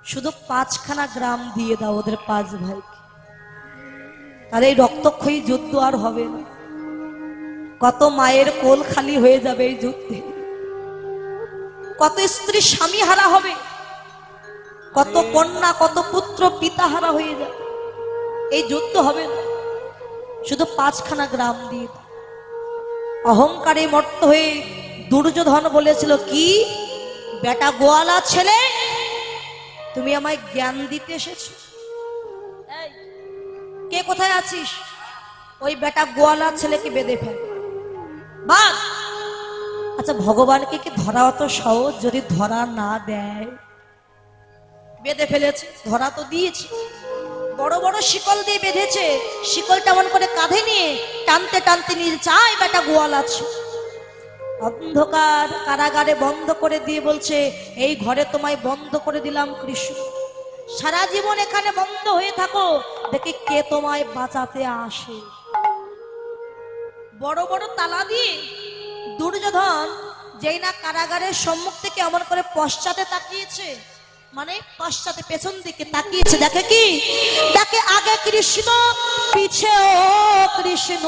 শুধু 5খানা গ্রাম দিয়ে দাও ওদের 5 ভাইকে, তাহলে এই রক্তক্ষয়ী যুদ্ধ আর হবে না। কত মায়ের কোল খালি হয়ে যাবে এই যুদ্ধে, কত স্ত্রী স্বামী হারা হবে, কত কন্যা, কত পুত্র পিতা হারা হয়ে যাবে। এই যুদ্ধ হবে না, শুধু 5খানা গ্রাম দিয়ে। অহংকারে মত্ত হয়ে দুর্যোধন বলেছিল, কি বেটা গোয়ালা ছেলে, তুমি আমায় জ্ঞান দিতে এসেছো? কে কোথায় আছিস? ওই বেটা গোয়ালা ছেলেকে বেঁধে ফেল। বাঘ। আচ্ছা, ভগবানকে কি ধরা অত সহজ? যদি ধরা না দেয়, বেঁধে ফেলেছে, ধরা তো দিয়েছে, বড় বড় শিকল দিয়ে বেঁধেছে, শিকল তেমন করে কাঁধে নিয়ে টানতে টানতে নিয়ে চাই বেটা গোয়াল আছে। অন্ধকার কারাগারে বন্ধ করে দিয়ে বলছে, এই ঘরে তোমায় বন্ধ করে দিলাম কৃষ্ণ, সারা জীবন এখানে বন্ধ হয়ে থাকো, দেখি কে তোমায় বাঁচাতে আসে। বড় বড় তালা দিয়ে দুর্যোধন যেই না কারাগারের সম্মুখ থেকে এমন করে পশ্চাতে তাকিয়েছে, মানে পশ্চাতে পেছন দিকে তাকিয়েছে, দেখে কি? দেখে আগে কৃষ্ণ পিছে ও কৃষ্ণ,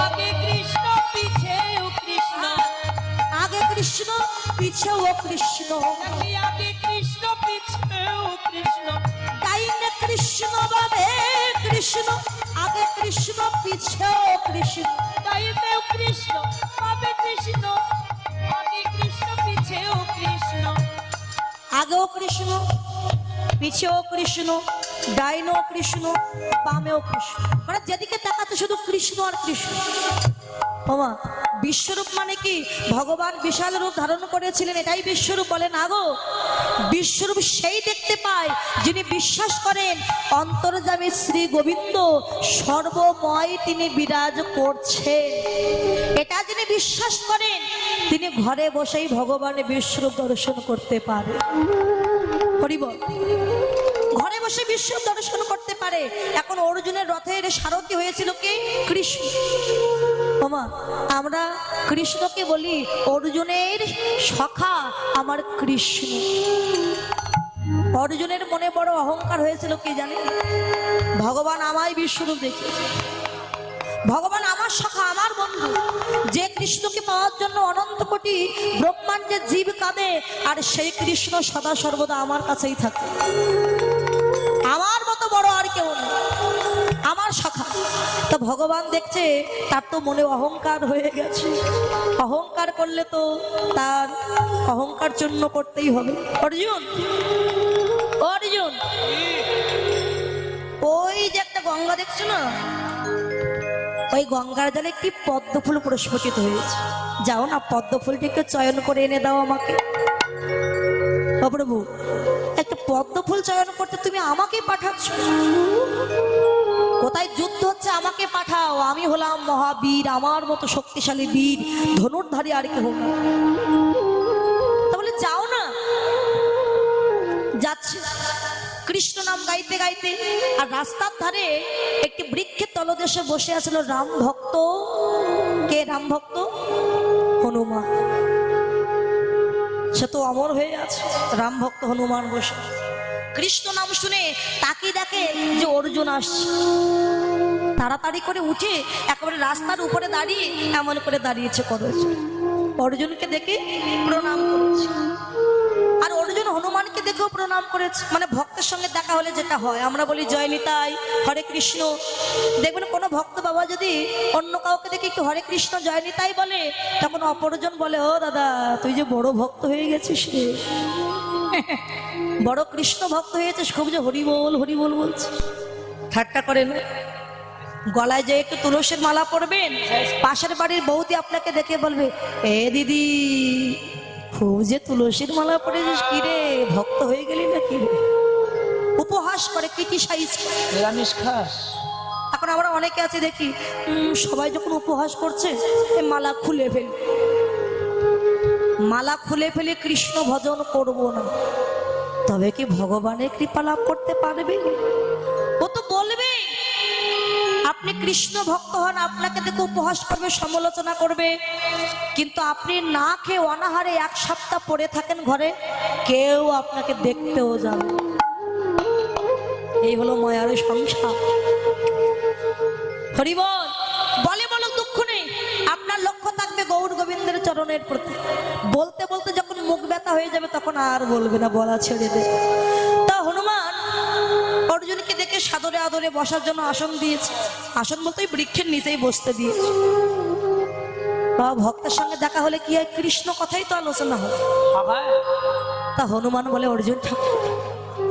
আগে কৃষ্ণ পিছে ও কৃষ্ণ, আগে কৃষ্ণ পিছে ও কৃষ্ণ, আগে কৃষ্ণ পিছে ও কৃষ্ণ, ডাইনে কৃষ্ণ বামে কৃষ্ণ, আগে কৃষ্ণ পিছে ও কৃষ্ণ, ডাইনে কৃষ্ণ বামে কৃষ্ণ, আগে কৃষ্ণ পিছে ও কৃষ্ণ, আগেও কৃষ্ণ পিছেও কৃষ্ণ, ডাইনেও কৃষ্ণ বামেও কৃষ্ণ, মানে যেদিকে তাকাতে শুধু কৃষ্ণ আর কৃষ্ণ। ওমা, বিশ্বরূপ মানে কি? ভগবান বিশাল রূপ ধারণ করেছিলেন, এটাই বিশ্বরূপ বলে না গো। বিশ্বরূপ সেই দেখতে পায় যিনি বিশ্বাস করেন অন্তর্যামী শ্রী গোবিন্দ সর্বময় তিনি বিরাজ করছেন। এটা যিনি বিশ্বাস করেন তিনি ঘরে বসেই ভগবানের বিশ্বরূপ দর্শন করতে পারে। হরিবল, ঘরে বসে বিশ্ব দর্শন করতে পারে। এখন অর্জুনের রথের সারথি হয়েছিল কে? কৃষ্ণ। ওমা, আমরা কৃষ্ণকে বলি অর্জুনের সখা আমার কৃষ্ণ। অর্জুনের মনে বড় অহংকার হয়েছিল কি জানে? ভগবান আমায় বিশ্বরূপ দেখেছে, ভগবান আমার সখা, আমার বন্ধু। যে কৃষ্ণকে পাওয়ার জন্য অনন্ত কোটি ব্রহ্মাণ্ডের জীব কাঁদে, আর সেই কৃষ্ণ সদা সর্বদা আমার কাছেই থাকে। আমার মতো বড় আর কেউ নেই, আমার সখা। তো ভগবান দেখছে তার তো মনে অহংকার হয়ে গেছে। অহংকার করলে তো তার অহংকার চূর্ণ করতেই হবে। অর্জুন, অর্জুন, ওই যে একটা গঙ্গা দেখছো না, ওই গঙ্গার জলে একটি পদ্ম ফুল প্রস্ফুটিত হয়েছে। যাও না, পদ্ম ফুলটিকে চয়ন করে এনে দাও আমাকে। ও প্রভু, একটা পদ্ম ফুল চয়ন করতে তুমি আমাকে পাঠাচ্ছ? কোথায় যুদ্ধ হচ্ছে আমাকে পাঠাও, আমি হলাম মহাবীর, আমার মতো শক্তিশালী বীর ধনুর্ধারী আর কেউ না। তাহলে যাও না। যাচ্ছে কৃষ্ণ নাম গাইতে গাইতে, আর রাস্তার ধারে একটি বৃক্ষের তলদেশে বসে আছিল রাম ভক্ত। কে রাম ভক্ত? হনুমান। সে তো অমর হয়ে আছে, রাম ভক্ত হনুমান বসে কৃষ্ণ নাম শুনে তাকে দেখে যে অর্জুন আসছে। তাড়াতাড়ি করে উঠে একেবারে রাস্তার উপরে দাঁড়িয়ে এমন করে দাঁড়িয়েছে অর্জুন। অর্জুনকে দেখে প্রণাম করেছে, আর অর্জুন হনুমানকে দেখেও প্রণাম করেছে। মানে ভক্তের সঙ্গে দেখা হলে যেটা হয়, আমরা বলি জয় নিতাই, হরে কৃষ্ণ। দেখবেন কোনো ভক্ত বাবা যদি অন্য কাউকে দেখে একটু হরে কৃষ্ণ জয় নিতাই বলে, তখন অপরজন বলে, ও দাদা তুই যে বড় ভক্ত হয়ে গেছিস রে, বড় কৃষ্ণ ভক্ত হয়েছিস, খুব যে হরি বল বলছে। ঠাট্টা করে না। গলায় যে একটু তুলসীর মালা পরবেন, পাশের বাড়ির বৌদি আপনাকে দেখে বলবে, এ দিদি খুব যে তুলসীর মালা পরেছিস, কি রে ভক্ত হয়ে গেলি না কি রে? উপহাস করে, ক্রিটিসাইজ করে। নিরামিষ খাস? এখন আমরা অনেকে আছে দেখি, সবাই যখন উপহাস করছে মালা খুলে ফেলি, মালা খুলে ফেলে কৃষ্ণ ভজন করব না, তবে কি ভগবানের কৃপা লাভ করতে পারবে? ও তো বলবে আপনি কৃষ্ণ ভক্ত হন, আপনাকে দেখে উপহাস করবে, সমালোচনা করবে, কিন্তু আপনি না খেয়ে অনাহারে 1 সপ্তাহ পড়ে থাকেন ঘরে, কেউ আপনাকে দেখতেও যাবে। এই হলো মায়ার সংসার। হরিবল বলে বলো দুঃখ নেই, আপনার লক্ষ্য থাকবে গৌর গোবিন্দের চরণের প্রতি। বলতে বলতে যখন মুখ ব্যথা হয়ে যাবে তখন আর বলবে না, বলা ছেড়ে দেবে। তা হনুমান অর্জুনকে দেখে সাদরে আদরে বসার জন্য আসন দিয়েছে। আসন বলতে বৃক্ষের নিচেই বসতে দিয়েছে। বাবা, ভক্তের সঙ্গে দেখা হলে কি হয়? কৃষ্ণ কথাই তো আলোচনা হয়। তা হনুমান বলে, অর্জুন ঠাকুর,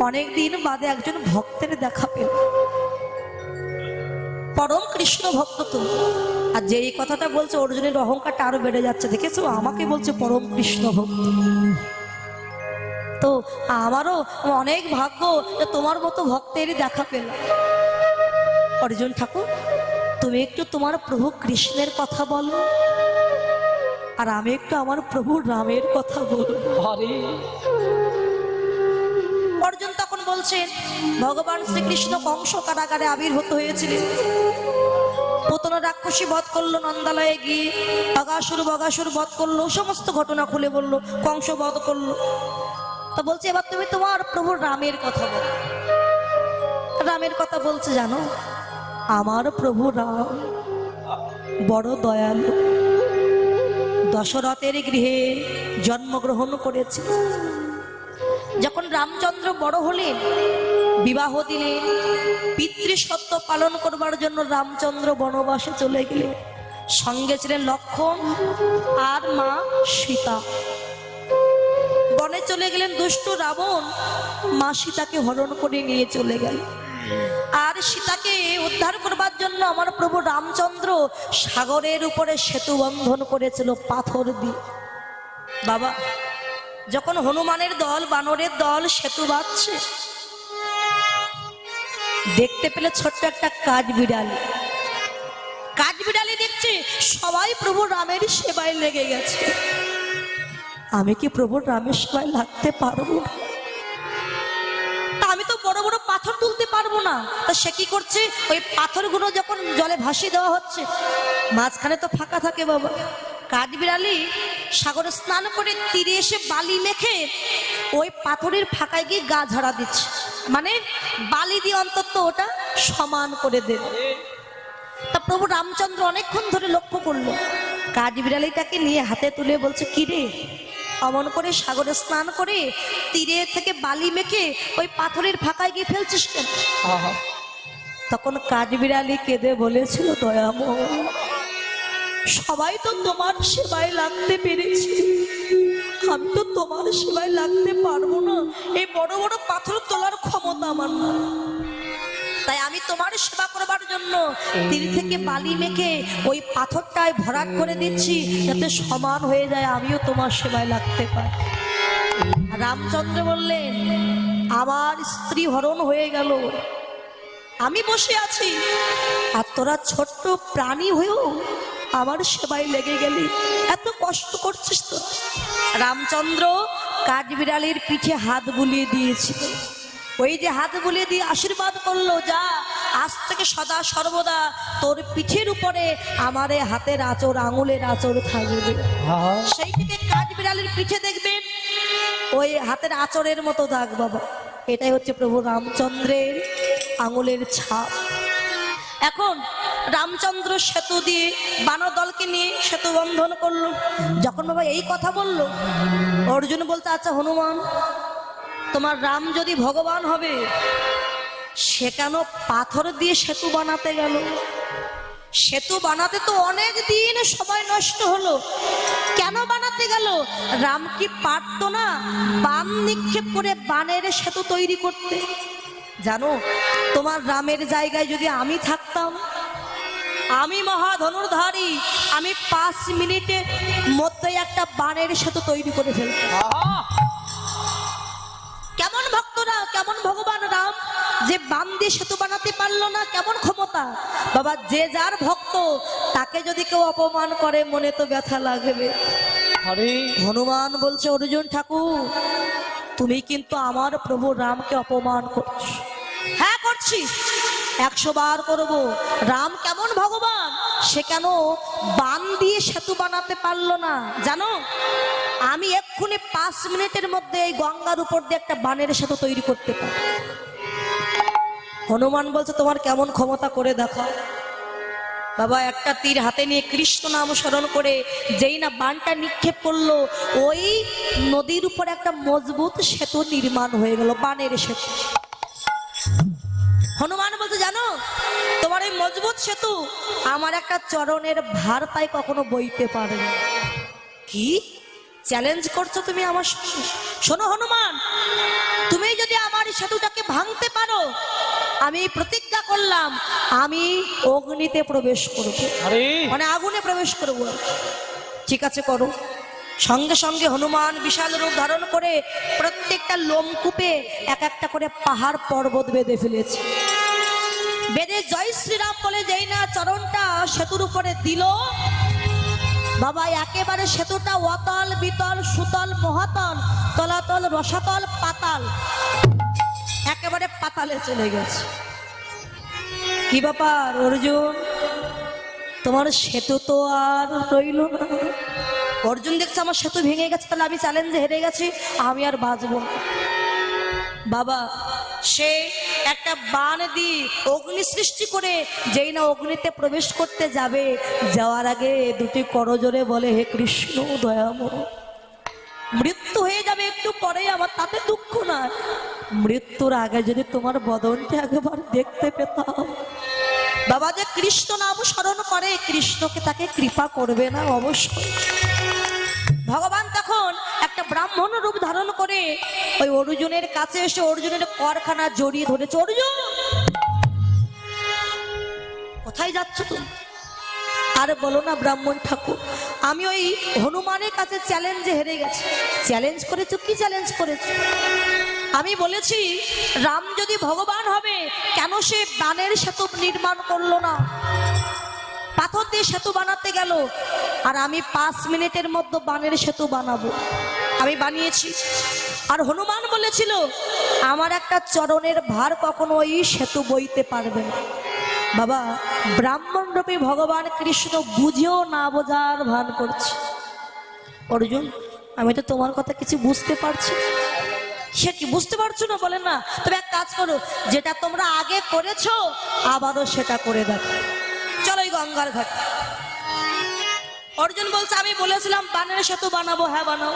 অনেকদিন বাদে একজন ভক্তের দেখা পেল, পরম কৃষ্ণ ভক্ত তুমি। আর যে এই কথাটা বলছে অর্জুনের অহংকারটা আরো বেড়ে যাচ্ছে, দেখেছো? আমাকে বলছে পরম কৃষ্ণ ভক্ত। তো আমারও অনেক ভাগ্য যে তোমার মতো ভক্তেরই দেখা পেল। অর্জুন ঠাকুর, তুমি একটু তোমার প্রভু কৃষ্ণের কথা বলো, আর আমি একটু আমার প্রভু রামের কথা বলবো। অর্জুন তখন বলছেন, ভগবান শ্রীকৃষ্ণ কংস কারাগারে আবির্ভূত হয়েছিলেন, পুতনা রাক্ষসী বধ করলো, নন্দালয়ে গিয়ে অগাসুর বগাসুর বধ করলো, সমস্ত ঘটনা খুলে বললো, কংস বধ করলো। তো বলছে, এবার তুমি তোমার প্রভু রামের কথা বলো। রামের কথা বলছে, জানো আমার প্রভু রাম বড় দয়ালু, দশরথের গৃহে জন্মগ্রহণ করেছে। যখন রামচন্দ্র বড় হলেন, বিবাহ দিলেন, পিতৃসত্য পালন করবার জন্য রামচন্দ্র বনবাসে চলে গেলেন। সঙ্গে ছিলেন লক্ষ্মণ আর মা সীতা। বনে চলে গেলেন, দুষ্ট রাবণ মা সীতাকে হরণ করে নিয়ে চলে গেল। আর সীতাকে উদ্ধার করবার জন্য আমার প্রভু রামচন্দ্র সাগরের উপরে সেতু বন্ধন করেছিল পাথর দিয়ে। বাবা, যখন হনুমানের দল বানরের দল সেতু বাঁধছে, দেখতে পেলে ছোট্ট একটা কাঠবিড়ালি দেখছে সবাই প্রভু রামের সেবায় লেগে গেছে। আমি কি প্রভু রামের সেবায় লাগতে পারবো না? তা আমি তো বড় বড় পাথর তুলতে পারবো না। তা সে কি করছে, ওই পাথরগুলো যখন জলে ভাসিয়ে দেওয়া হচ্ছে, মাঝখানে তো ফাঁকা থাকে বাবা। কাঠবিড়ালি সাগরে স্নান করে তীরে এসে বালি মেখে ওই পাথরের ফাঁকায় গিয়ে গা ঝাড়া দিচ্ছে, মানে বালি দিয়ে অন্তত ওটা সমান করে দেবে। তা প্রভু রামচন্দ্র অনেকক্ষণ ধরে লক্ষ্য করলো, কাঠবিড়ালিটাকে নিয়ে হাতে তুলে বলছে, কি রে, অমন করে সাগরে স্নান করে তীরে থেকে বালি মেখে ওই পাথরের ফাঁকায় গিয়ে ফেলছিস কেন? তখন কাঠবিড়ালি কেঁদে বলেছিল, দয়াময়, সবাই তো তোমার সেবায় লাগতে পেরেছি, আমি তো তোমার সেবায় লাগতে পারবো না। এই বড় বড় পাথর তোলার ক্ষমতা আমার না। তাই আমি তোমার সেবা করবার জন্য তীর থেকে বালি মেখে ওই পাথরটায় ভরাট করে দিচ্ছি, যাতে সমান হয়ে যায়, আমিও তোমার সেবায় লাগতে পারি। রামচন্দ্র বললেন, আমার স্ত্রী হরণ হয়ে গেল, আমি বসে আছি, আর তোরা ছোট্ট প্রাণী হয়েও আমার সেবায় লেগে গেলি, এত কষ্ট করছিস তো। রামচন্দ্র কাঠবিড়ালির পিঠে হাত বুলিয়ে দিয়েছিল। ওই যে হাত বুলিয়ে দিয়ে আশীর্বাদ করলো, যা আজ থেকে সদা সর্বদা তোর পিঠের উপরে আমার হাতের আঁচড়, আঙুলের আঁচড় থাকবে। সেই থেকে কাঠবিড়ালির পিঠে দেখবেন ওই হাতের আঁচড়ের মতো দাগ বাবা। এটাই হচ্ছে প্রভু রামচন্দ্রের আঙুলের ছাপ। এখন রামচন্দ্র সেতু দিয়ে বানর দলকে নিয়ে সেতু বন্ধন করলো। যখন বাবা এই কথা বললো, অর্জুন বলতে, আচ্ছা হনুমান, তোমার রাম যদি ভগবান হবে, সে কেন পাথর দিয়ে সেতু বানাতে গেল? সেতু বানাতে তো অনেক দিন সময় নষ্ট হলো, কেন বানাতে গেল? রাম কি পারতো না বান নিক্ষেপ করে বানের সেতু তৈরি করতে? জানো, তোমার রামের জায়গায় যদি আমি থাকতাম, আমি মহা ধনুর্ধারী, আমি 5 মিনিটের মধ্যে একটা বানের সেতু তৈরি করে ফেলতাম। কেমন ভক্তরা, কেমন ভগবান রাম যে বান দিয়ে সেতু বানাতে পারলো না, কেমন ক্ষমতা বাবা। যে যার ভক্ত, তাকে যদি কেউ অপমান করে মনে তো ব্যথা লাগবে। হনুমান বলছে, অর্জুন ঠাকুর, তুমি কিন্তু আমার প্রভু রামকে অপমান করছো। হ্যাঁ করছি, 100 বার করবো। রাম কেমন ভগবান, সে কেন বান দিয়ে সেতু বানাতে পারলো না? জানো, আমি এক্ষুনি 5 মিনিটের মধ্যে এই গঙ্গার উপর দিয়ে একটা বানের সেতু তৈরি করতে পারি। হনুমান বলছে, তোমার কেমন ক্ষমতা করে দেখাও। বাবা একটা তীর হাতে নিয়ে কৃষ্ণ নাম স্মরণ করে যেই না বানটা নিক্ষেপ করলো, ওই নদীর উপর একটা মজবুত সেতু নির্মাণ হয়ে গেল, বানের সেতু। হনুমান বলছে, জানো, তোমার এই মজবুত সেতু আমার একটা চরণের ভার তাই কখনো বইতে পারে না। কি চ্যালেঞ্জ করছো তুমি আমার সঙ্গে? শোনো হনুমান, তুমি যদি আমার এই সেতুটাকে ভাঙতে পারো, আমি প্রতিজ্ঞা করলাম আমি অগ্নিতে প্রবেশ করব, মানে আগুনে প্রবেশ করব। ঠিক আছে, করো। সঙ্গে সঙ্গে হনুমান বিশাল রূপ ধারণ করে প্রত্যেকটা লোমকূপে এক একটা করে পাহাড় পর্বত বেঁধে ফেলেছে। বেঁধে জয় শ্রীরাম বলে যেই না চরণটা সেতুর উপরে দিল, বাবা একেবারে সেতুটা অতল বিতল সুতল মহাতল তলাতল রসাতল পাতাল, একেবারে পাতালে চলে গেছে। কি ব্যাপার অর্জুন, তোমার সেতু তো আর রইল না। অর্জুন দেখছে আমার সেতু ভেঙে গেছে, তাহলে আমি চ্যালেঞ্জে হেরে গেছি, আমি আর বাঁচব না। বাবা সে একটা বান দিয়ে অগ্নি সৃষ্টি করে যেই না অগ্নিতে প্রবেশ করতে যাবে, যাওয়ার আগে দুটি করজোরে বলে, হে কৃষ্ণ দয়াময়, মৃত্যু হয়ে যাবে একটু পরে, আমার তাতে দুঃখ না, মৃত্যুর আগে যদি তোমার বদনটা একবার দেখতে পেতাম। বাবা যে কৃষ্ণ নাম স্মরণ করে, কৃষ্ণকে তাকে কৃপা করবে না অবশ্যই। ভগবান তখন একটা ব্রাহ্মণ রূপ ধারণ করে ওই অর্জুনের কাছে এসে অর্জুনের করখানা জড়িয়ে ধরেছে। অর্জুন কোথায় যাচ্ছ তুমি? আর বলো না ব্রাহ্মণ ঠাকুর, আমি ওই হনুমানের কাছে চ্যালেঞ্জে হেরে গেছি। চ্যালেঞ্জ করেছো? কি চ্যালেঞ্জ করেছো? আমি বলেছি রাম যদি ভগবান হবে কেন সে বানের সেতু নির্মাণ করলো না? পাথর দিয়ে সেতু বানাতে গেল, আর আমি 5 মিনিটের মধ্যে বানের সেতু বানাবো, আমি বানিয়েছি। আর হনুমান বলেছিল আমার একটা চরণের ভার কখনো ওই সেতু বইতে পারবে না। বাবা, ব্রাহ্মণ রূপী ভগবান কৃষ্ণ বুঝেও না বোঝার ভান করছে। অর্জুন, আমি তো তোমার কথা কিছু বুঝতে পারছি। সে কি বুঝতে পারছো না? বলে না। তবে এক কাজ করো, যেটা তোমরা আগে করেছো আবারও সেটা করে দেখো। চলো এই গঙ্গার ঘাট। অর্জুন বলছে আমি বলেছিলাম বানের সেতু বানাবো। হ্যাঁ বানাও।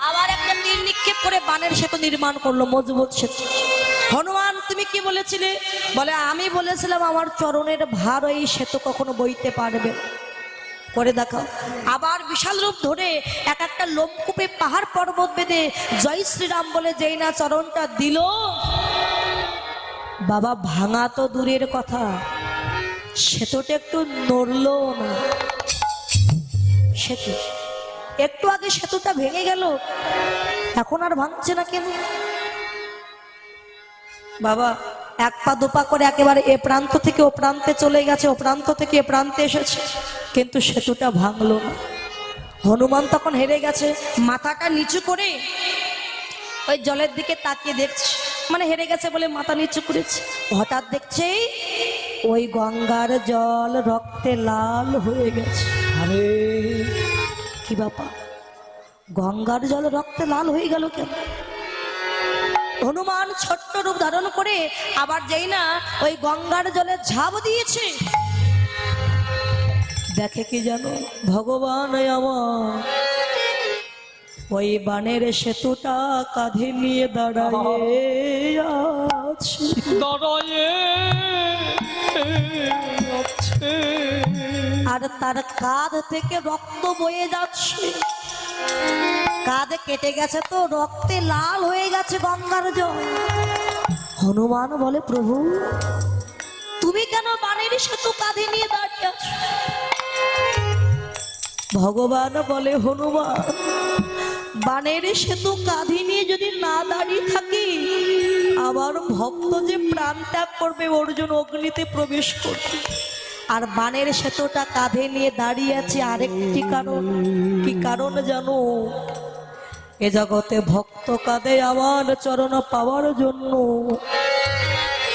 আবার একটা তীর নিক্ষেপ করে বানের সেতু নির্মাণ করলো, মজবুত সেতু। হনুমান তুমি কি বলেছিলে? বলে আমি বলেছিলাম আমার চরণের ভার এই সেতু কখনো বইতে পারবে না। করে দেখাও। আবার বিশাল রূপ ধরে এক একটা লোমকূপে পাহাড় পর্বত বেঁধে জয় শ্রীরাম বলে যেই না চরণটা দিল, বাবা ভাঙা তো দূরের কথা, সেতুটা একটু নড়লো না। সেতু একটু আগে সেতুটা ভেঙে গেল, এখন আর ভাঙছে না কেন? বাবা এক পা দুপা করে একেবারে এ প্রান্ত থেকে ও প্রান্তে চলে গেছে, ও প্রান্ত থেকে এ প্রান্তে এসেছে, কিন্তু সেতুটা ভাঙলো না। হনুমান তখন হেরে গেছে, মাথাটা নিচু করে ওই জলের দিকে তাকিয়ে দেখছে, মানে হেরে গেছে বলে মাথা নিচু করেছে। হঠাৎ দেখছে ওই গঙ্গার জল রক্তে লাল হয়ে গেছে। আরে কি ব্যাপার, গঙ্গার জল রক্তে লাল হয়ে গেল কেন? হনুমান ছোট্ট রূপ ধারণ করে আবার যেই না ওই গঙ্গার জলে ঝাঁপ দিয়েছে, দেখে কি জানো, ভগবান আমার ওই বানের সেতুটা কাঁধে নিয়ে দাঁড়ায় আছে। আর তার কাঁধ থেকে রক্ত বয়ে যাচ্ছে। কাঁধে কেটে গেছে তো রক্তে লাল হয়ে গেছে গঙ্গার জল। হনুমান বলে প্রভু তুমি কেন বানের সেতু কাঁধে নিয়ে দাঁড়িয়ে আছো? ভগবান বলে হনুমান বানের সেতু কাঁধে নিয়ে যদি না দাঁড়িয়ে থাকি, আবার ভক্ত যে প্রাণ ত্যাগ করবে অর্জুন অগ্নিতে প্রবেশ করবে। আর বানের সেতুটা কাঁধে নিয়ে দাঁড়িয়ে আছে আরেকটি কারণ। কি কারণ জানো? এ জগতে ভক্ত কাঁদে আমার চরণ পাওয়ার জন্য,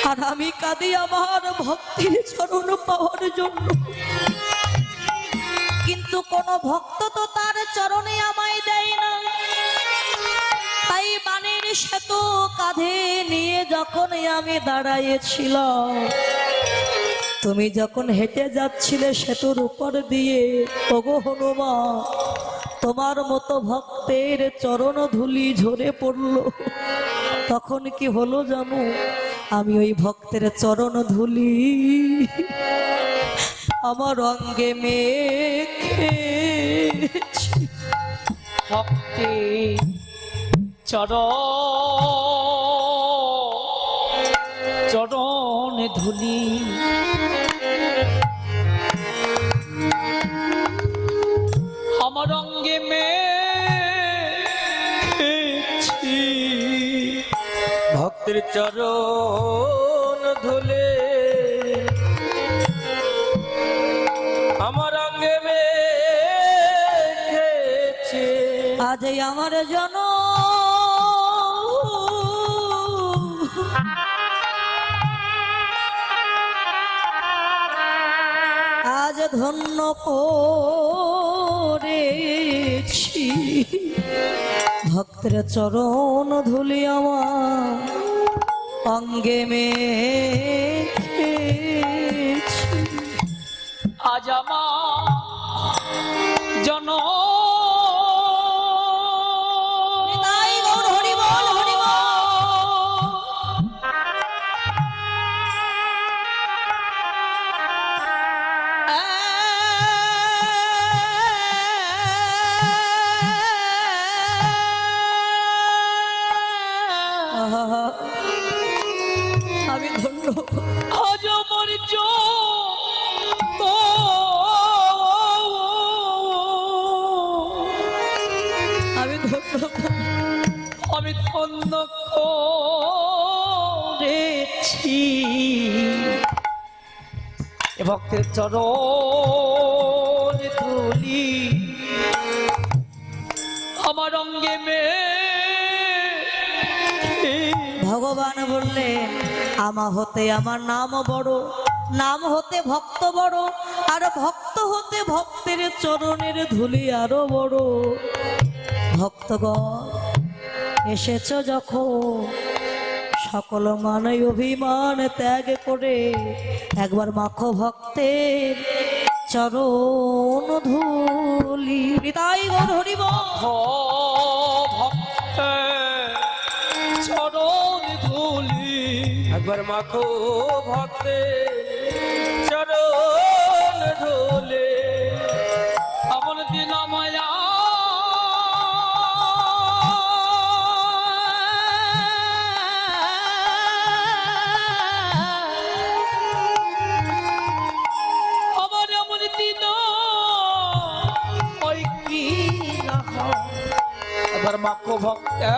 আর আমি কাঁদি আমার ভক্তির চরণ পাওয়ার জন্য। কিন্তু কোন ভক্ত তো তার চরণে আমায় দেয় না। তাই বানের সেতু কাঁধে নিয়ে যখন আমি দাঁড়াইছিলাম, তুমি যখন হেঁটে যাচ্ছিলে সেতুর উপর দিয়ে, ওগো হনুমান তোমার মতো ভক্তের চরণ ধুলি ঝরে পড়লো। তখন কি হলো জানো? আমি ওই ভক্তের চরণ ধুলি আমার অঙ্গে মেখেছি। ভক্তে চরণ ধুলি আমার অঙ্গে মেখেছি। ভক্তের চরণ ধুলে আমার অঙ্গে মেখেছি। আজ আমার জন আজ ধন্য করেছি, ভক্তের চরণ ধুলি আমার অঙ্গে মেখেছি। আজ আমার জন আমি ধন্য। আজ আমার জন আমি ধন্য করেছি এ ভক্তের চরণ ধুলি আমার অঙ্গে ভগবান বললেন আমা হতে আমার নাম বড়, নাম হতে ভক্ত বড়, আর ভক্ত হতে ভক্তের চরণের ধুলি আরো বড়। ভক্তগণ এসেছ যখন সকল মানই অভিমান ত্যাগ করে একবার মাখো ভক্তের চরণ ধুলি। তাই গৌর হরিব ভক্তের চরণ ধুলি একবার মাখো ভক্তের চরণ ধুলি। আমন দিন মায়া আমার এমন দিন ওই কি না হয়। একবার মাখো ভক্তের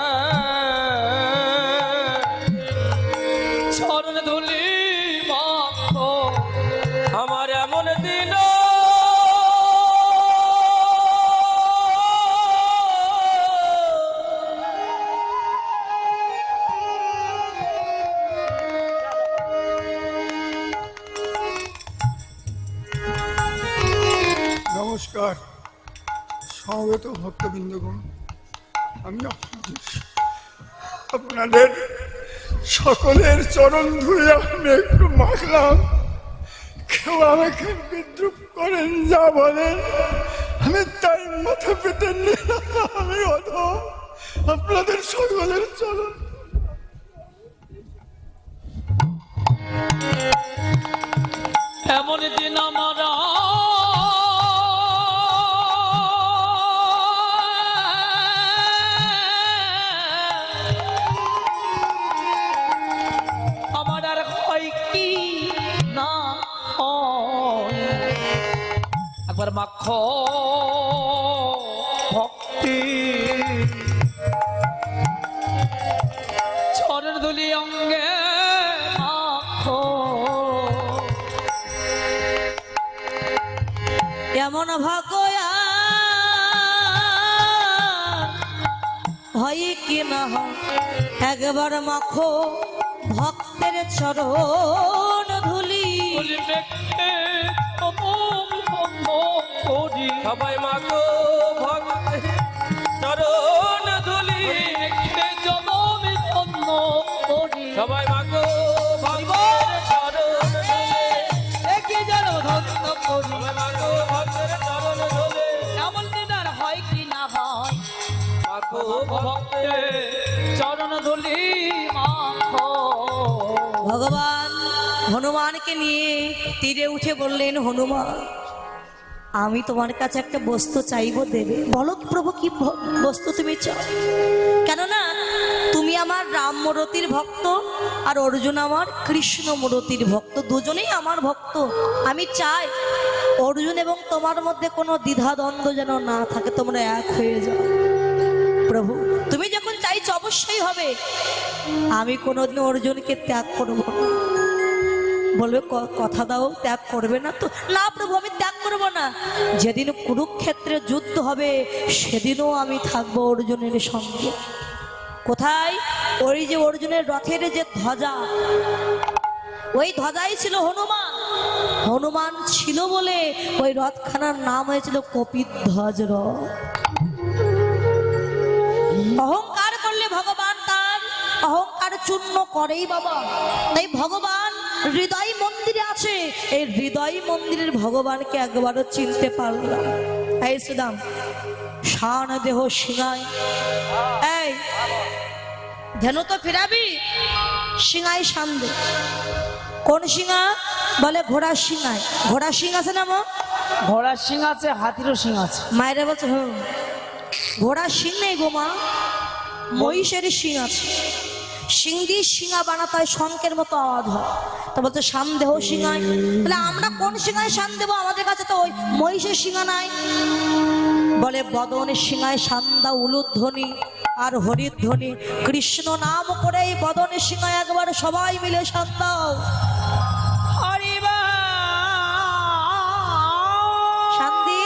চরণ ধুলি মাখো আমার এমন দিন নমস্কার সমবেত ভক্তবৃন্দগণ, আমি আপনাদের সকলের চরণ ধুয়ে আমি একটু মাখলাম। কেউ আমাকে বিদ্রুপ করেন যা বলেন আমি তাই মাথা পেতে নিলাম। আমি অধম আপনাদের সকলের চরণ এমন দিন আমার আমার আর হয় কি না হয়। একবার মাখো ভক্তি চরণ ধুলি অঙ্গে মাখো এমন ভাগ্য হয় কি না হয় একবার মাখো ভক্তের চরণ ধুলি। বলি মেঘে অমন বন্ধ করি সবাই মাখো ভক্তের চরণ ধুলি। মেঘে জনমে ধন্য করি সবাই মাখো ভক্তের চরণ ধুলি। একে যেন ধন্য করি সবাই মাখো ভক্তের চরণ ধুলি। এমন দিন আর হয় কি না হয়। মাখো ভক্তের ভক্তের চরণ ধুলি মাখো ভগবান হনুমানকে নিয়ে তীরে উঠে বললেন, হনুমান আমি তোমার কাছে একটা বস্তু চাইবো, দেবে? বলো প্রভু কি বস্তু তুমি চাও? কেননা তুমি আমার রাম মূরতির ভক্ত আর অর্জুন আমার কৃষ্ণ মূরতির ভক্ত, দুজনেই আমার ভক্ত। আমি চাই অর্জুন এবং তোমার মধ্যে কোনো দ্বিধাদ্বন্দ্ব যেন না থাকে, তোমরা এক হয়ে যাও। প্রভু তুমি যখন চাইছো অবশ্যই হবে। আমি কোনোদিন অর্জুনকে ত্যাগ করব না। বলবে কথা দাও ত্যাগ করবে না তো? না প্রভু আমি ত্যাগ করব না। যেদিন কুরুক্ষেত্রে যুদ্ধ হবে সেদিনও আমি থাকবো অর্জুনের সঙ্গে। কোথায়? ওই যে অর্জুনের রথের যে ধ্বজা, ওই ধ্বজাই ছিল হনুমান। হনুমান ছিল বলে ওই রথখানার নাম হয়েছিল কপিধ্বজ রথ। অহংকার করলে ভগবান তার অহংকার চূর্ণ করেই বাবা। তাই ভগবান হৃদয় মন্দিরে আছে, এই হৃদয় মন্দিরের ভগবানকে একবারও চিনতে পারলাম। এই সুদাম শান দেহ সিংহায়, এই ধেনু তো ফিরাবি, সিংহায় শান দে। কোন সিংহা? বলে ঘোড়ার সিংহায়। ঘোড়ার সিং আছে না মা? ঘোড়ার সিং আছে, হাতিরও সিং আছে। মায়েরা বলছে হুম, ঘোড়ার সিং নেই গো মা, মহিষের সিং আছে। সিং দিয়ে সিংহা বানাতে হয়, শঙ্কের মতো আওয়াজ হয়। তা বলছে শান দেহ সিংহায়। তাহলে আমরা কোন সিংহায় শান দেবো? আমাদের কাছে তো ওই মহিষের সিংহা নাই। বলে বদন সিংহায় সান্দা উলুধ্বনি আর হরিধ্বনি, কৃষ্ণ নাম করে এই বদন সিংহায় একবার সবাই মিলে সান্দাও। হরিবা শান্তি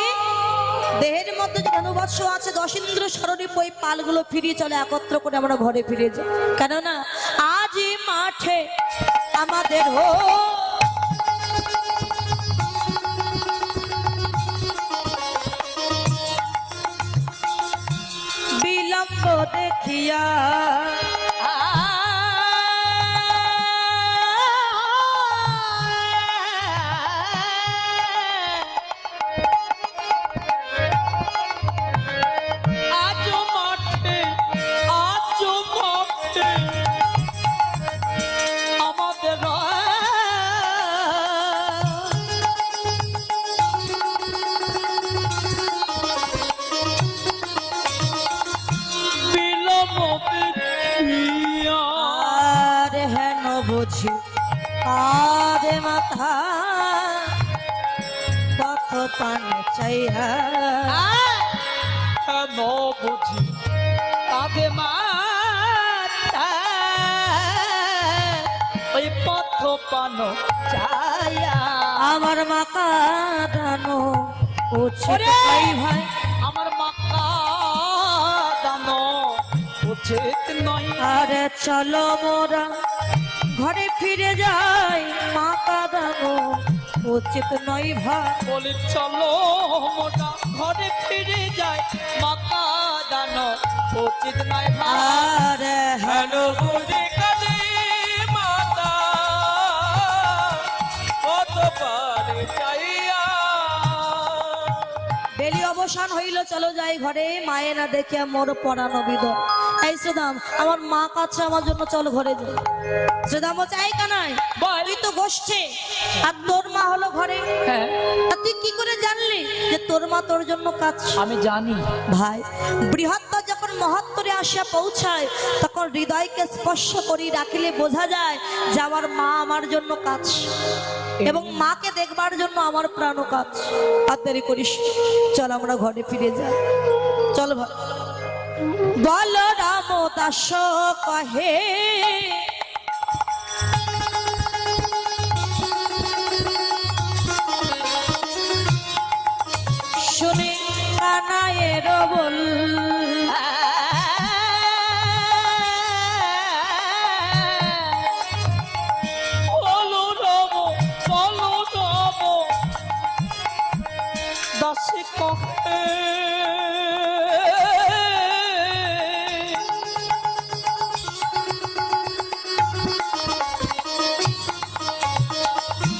দেহের মধ্যে যে ধনুবৎস আছে 10 ইন্দ্র স্মরণীপ, ওই পালগুলো ফিরিয়ে চলে একত্র করে আমরা ঘরে ফিরে যাই। কেননা আজ মাঠে আমাদের বিলম্ব দেখিয়া বুঝি আরে মাথা পথ পানে চাইয়া বুঝি তাদে মাতা ওই পথ পান চাইয়া আমার মাকা দানো উচিত ভাই ভাই, আমার মাকা দানো উচিত নয়। আরে চলো মোরা ঘরে ফিরে যাই, মাকা দানো উচিত নয় ভাই। বলি চলো মোটা ঘরে ফিরে যায়, মাতা দানো উচিত নয় ভাই। আরে হেন বুঝি কালী মাতা কত পারে চাইয়া। বেলি অবসান হইল, চলো যাই ঘরে, মায়ে না দেখিয়া মোর পরানো বিদর। এই শ্রীদাম আমার মা কাছে আমার জন্য চল ঘরে যাই। শ্রীদাম বলছে এই কানাই তুই তো গোষ্ঠে আর তোর মা হলো ঘরে, হ্যাঁ আর তুই কি করে জানলি যে তোর মা তোর জন্য কাঁদছে? আমি জানি ভাই বৃহত্তর যখন মহত্তরে আসিয়া পৌঁছায় তখন হৃদয়কে স্পর্শ করি রাখিলে বোঝা যায় যে আমার মা আমার জন্য কাঁদছে এবং মাকে দেখবার জন্য আমার প্রাণ কাঁদছে। আর দেরি করিস, চল আমরা ঘরে ফিরে যাই। চল ভাই। বল রাম দাস কহে শুনে কানায়ের বল, বলো রব বলো রব দাসী কহে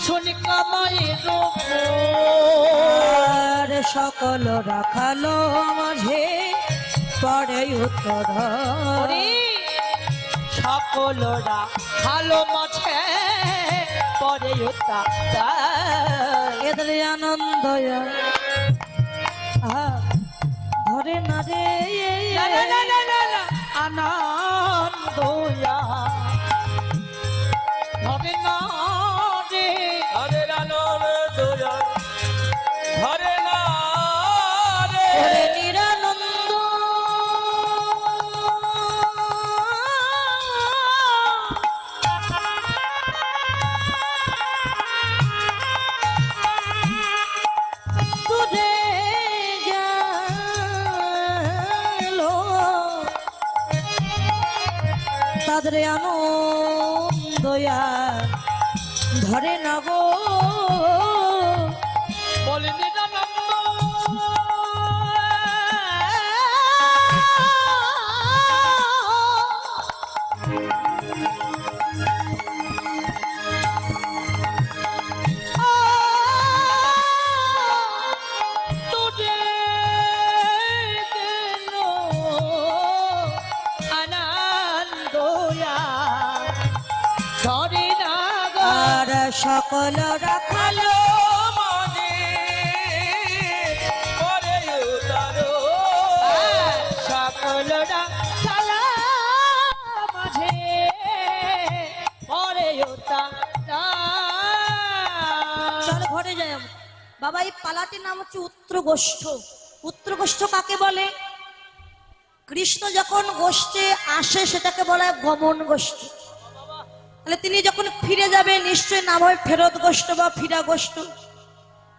শুনি কামাইয়ের আর সকল রাখালো মাঝে পরে উত্তর সকলরা ভালো মাছে পরে এদের আনন্দ ধরে না রে আনন্দ ধরে না রে ঘরে আনন্দ ঘরে না রে। ওরে নিরানন্দ তুরে গেল তাদের আনন্দ ধরে না গো। বলি আর সকল রাখালো মাঝে পরে উতারো। সকলরা চালা মাঝে পরে চল ঘরে যাই। বাবা এই পালাটির নাম হচ্ছে উত্তর গোষ্ঠ। উত্তর গোষ্ঠ কাকে বলে? কৃষ্ণ যখন গোষ্ঠে আসে সেটাকে বলা হয় গমন গোষ্ঠ। তাহলে তিনি যখন ফিরে যাবে নিশ্চয়ই নাম হয় ফেরত গোষ্ঠ বা ফিরা গোষ্ঠ,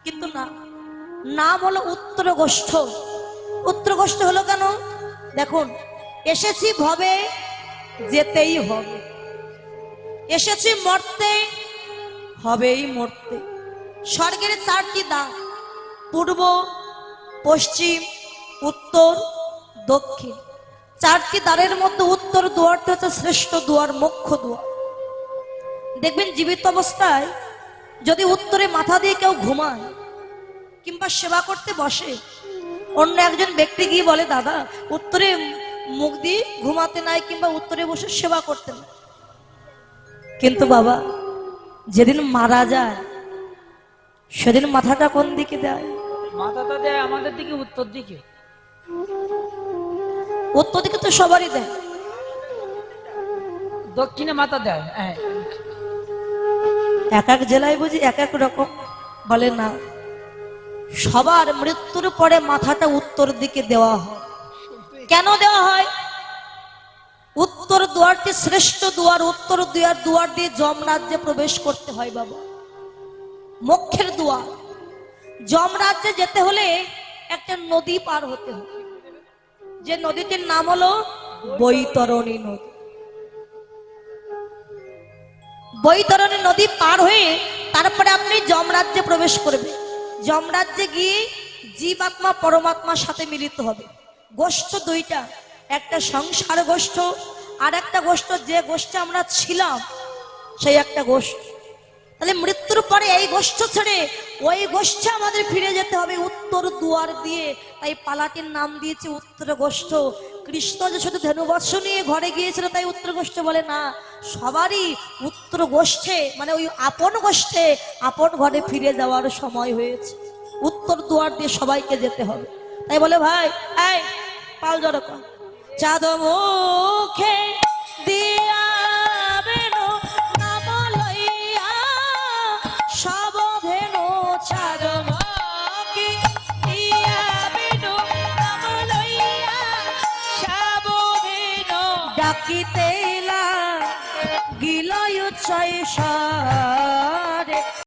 কিন্তু না, নাম হলো উত্তর গোষ্ঠ। উত্তর গোষ্ঠ হলো কেন? দেখুন, এসেছি ভবে, যেতেই হবে, এসেছি মরতে, হবেই মরতে। স্বর্গের 4টি দ্বার, পূর্ব, পশ্চিম, উত্তর, দক্ষিণ। 4টি দ্বারের মধ্যে উত্তর দুয়ারটা হচ্ছে শ্রেষ্ঠ দুয়ার, মুখ্য দুয়ার। দেখবেন জীবিত অবস্থায় যদি উত্তরে মাথা দিয়ে কেউ ঘুমায় কিংবা সেবা করতে বসে, অন্য একজন ব্যক্তি গিয়ে বলে দাদা উত্তরে মুখ দিয়ে ঘুমাতে নাই কিংবা উত্তরে বসে সেবা করতে নাই। কিন্তু বাবা যেদিন মারা যায় সেদিন মাথাটা কোন দিকে দেয়? মাথাটা দেয় আমাদের দিকে, উত্তর দিকে। উত্তর দিকে তো সবারই দেয়, দক্ষিণে মাথা দেয়। হ্যাঁ, এক এক জেলায় বুঝি এক এক রকম বলে না, সবার মৃত্যুর পরে মাথাটা উত্তর দিকে দেওয়া হয়। কেন দেওয়া হয়? উত্তর দুয়ারটি শ্রেষ্ঠ দুয়ার, উত্তর দুয়ার দিয়ে যমরাজ্যে প্রবেশ করতে হয় বাবা, মোক্ষের দুয়ার। যমরাজ্যে যেতে হলে একটা নদী পার হতে হবে, যে নদীটির নাম হলো বৈতরণী নদী। বৈতরণী নদী পার হয়ে তারপরে আপনি যমরাজ্যে প্রবেশ করবেন। যমরাজ্যে গিয়ে জীবাত্মা পরমাত্মার সাথে মিলিত হবে। গোষ্ঠ 2টা, একটা সংসার গোষ্ঠ আর একটা গোষ্ঠ যে গোষ্ঠে আমরা ছিলাম সেই একটা গোষ্ঠ। তাহলে মৃত্যুর পরে এই গোষ্ঠ ছেড়ে ওই গোষ্ঠে আমাদের ফিরে যেতে হবে উত্তর দুয়ার দিয়ে। তাই পালাটির নাম দিয়েছে উত্তর গোষ্ঠ। কৃষ্ণ যে শুধু ধনুবর্ষ নিয়ে ঘরে গিয়েছিল তাই উত্তর গোষ্ঠ বলে না, সবারই উত্তর গোষ্ঠে মানে ওই আপন গোষ্ঠে আপন ঘরে ফিরে যাওয়ার সময় হয়েছে। উত্তর দুয়ার দিয়ে সবাইকে যেতে হবে। তাই বলে ভাই এই পাল জড়ো কর, চাঁদ মুখে দিয়া বেনো নাম লইয়া সাবধেনো, চাঁদ মুখে দিয়া বেনো নাম লইয়া সাবধেনো, ডাকিতেলা গিলয় ছয়